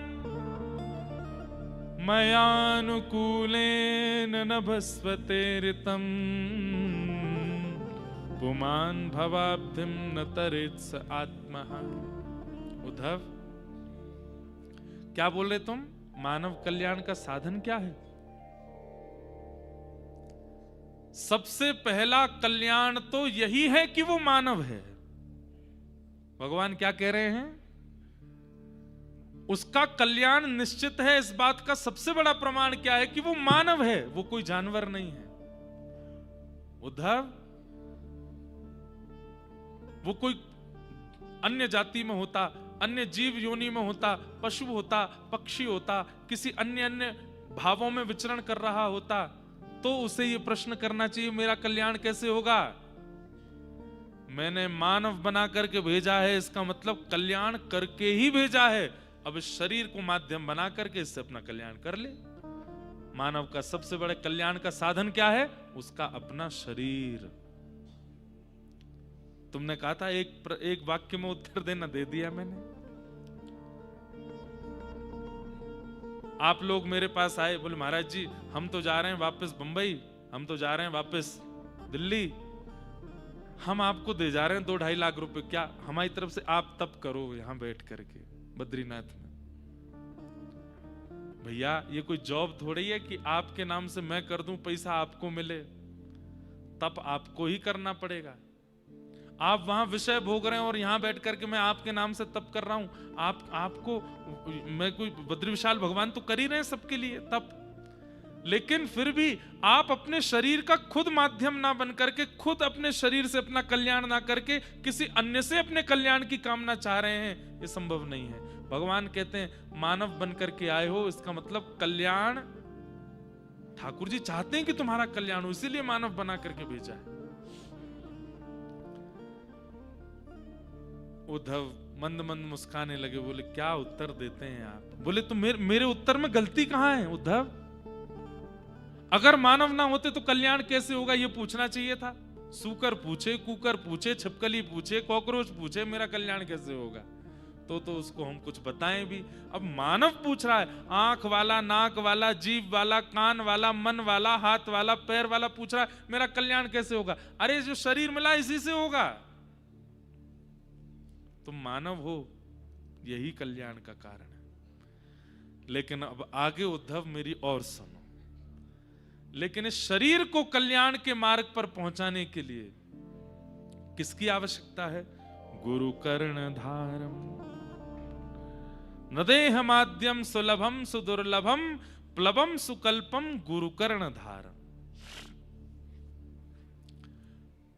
मयानुकूलेन नभस्वते ऋतम पुमान भवाब्धिम न तरेत्स आत्मा। उद्धव, क्या बोल रहे तुम? मानव कल्याण का साधन क्या है? सबसे पहला कल्याण तो यही है कि वो मानव है। भगवान क्या कह रहे हैं? उसका कल्याण निश्चित है। इस बात का सबसे बड़ा प्रमाण क्या है? कि वो मानव है, वो कोई जानवर नहीं है। उद्धव, वो कोई अन्य जाति में होता, अन्य जीव योनि में होता, पशु होता, पक्षी होता, किसी अन्य भावों में विचरण कर रहा होता, तो उसे ये प्रश्न करना चाहिए मेरा कल्याण कैसे होगा? मैंने मानव बना करके भेजा है, इसका मतलब कल्याण करके ही भेजा है। अब इस शरीर को माध्यम बना करके इससे अपना कल्याण कर ले। मानव का सबसे बड़े कल्याण का साधन क्या है? उसका अपना शरीर। तुमने कहा था एक वाक्य में उत्तर देना, दे दिया मैंने। आप लोग मेरे पास आए, बोले महाराज जी हम तो जा रहे हैं वापस बंबई, हम तो जा रहे हैं वापस दिल्ली, हम आपको दे जा रहे हैं 2-2.5 लाख रुपए, क्या हमारी तरफ से आप तप करो यहां बैठ करके बद्रीनाथ में। भैया ये कोई जॉब थोड़ी है कि आपके नाम से मैं कर दूं, पैसा आपको मिले। तप आपको ही करना पड़ेगा। आप वहां विषय भोग रहे हैं और यहां बैठ करके मैं आपके नाम से तप कर रहा हूं। आपको मैं कोई बद्री विशाल भगवान तो कर ही रहे हैं सबके लिए तप, लेकिन फिर भी आप अपने शरीर का खुद माध्यम ना बन करके, खुद अपने शरीर से अपना कल्याण ना करके किसी अन्य से अपने कल्याण की कामना चाह रहे हैं, ये संभव नहीं है। भगवान कहते हैं मानव बन करके आए हो, इसका मतलब कल्याण ठाकुर जी चाहते हैं कि तुम्हारा कल्याण हो, इसीलिए मानव बना करके भेजा है। उद्धव मंद मंद मुस्काने लगे, बोले क्या उत्तर देते हैं आप? बोले तो मेरे उत्तर में गलती कहां है उद्धव? अगर मानव ना होते तो कल्याण कैसे होगा ये पूछना चाहिए था। सूकर पूछे, कुकर पूछे, छिपकली पूछे, कॉकरोच पूछे, मेरा कल्याण कैसे होगा? तो उसको हम कुछ बताएं भी। अब मानव पूछ रहा है, आंख वाला, नाक वाला, जीभ वाला, कान वाला, मन वाला, हाथ वाला, पैर वाला पूछ रहा है मेरा कल्याण कैसे होगा? अरे जो शरीर मिला इसी से होगा। तुम मानव हो, यही कल्याण का कारण है। लेकिन अब आगे उद्धव मेरी और सुनो। लेकिन इस शरीर को कल्याण के मार्ग पर पहुंचाने के लिए किसकी आवश्यकता है? गुरु कर्णधारम। नदेहमाद्यम सुलभम सुदुर्लभम प्लवम सुकल्पम गुरुकर्ण धार।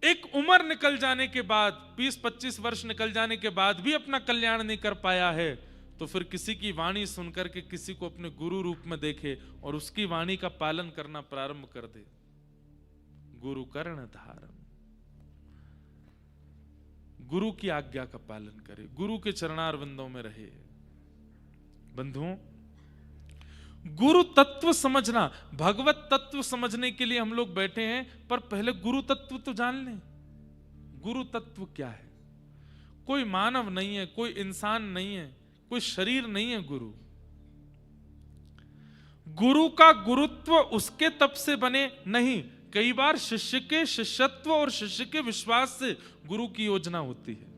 एक उम्र निकल जाने के बाद, 20-25 वर्ष निकल जाने के बाद भी अपना कल्याण नहीं कर पाया है, तो फिर किसी की वाणी सुनकर के किसी को अपने गुरु रूप में देखे और उसकी वाणी का पालन करना प्रारंभ कर दे। गुरुकर्ण धारम, गुरु की आज्ञा का पालन करे, गुरु के चरणारविंदों में रहे। बंधुओं, गुरु तत्व समझना, भगवत तत्व समझने के लिए हम लोग बैठे हैं, पर पहले गुरु तत्व तो जान लें। गुरु तत्व क्या है? कोई मानव नहीं है, कोई इंसान नहीं है, कोई शरीर नहीं है। गुरु का गुरुत्व उसके तप से बने नहीं, कई बार शिष्य के शिष्यत्व और शिष्य के विश्वास से गुरु की योजना होती है।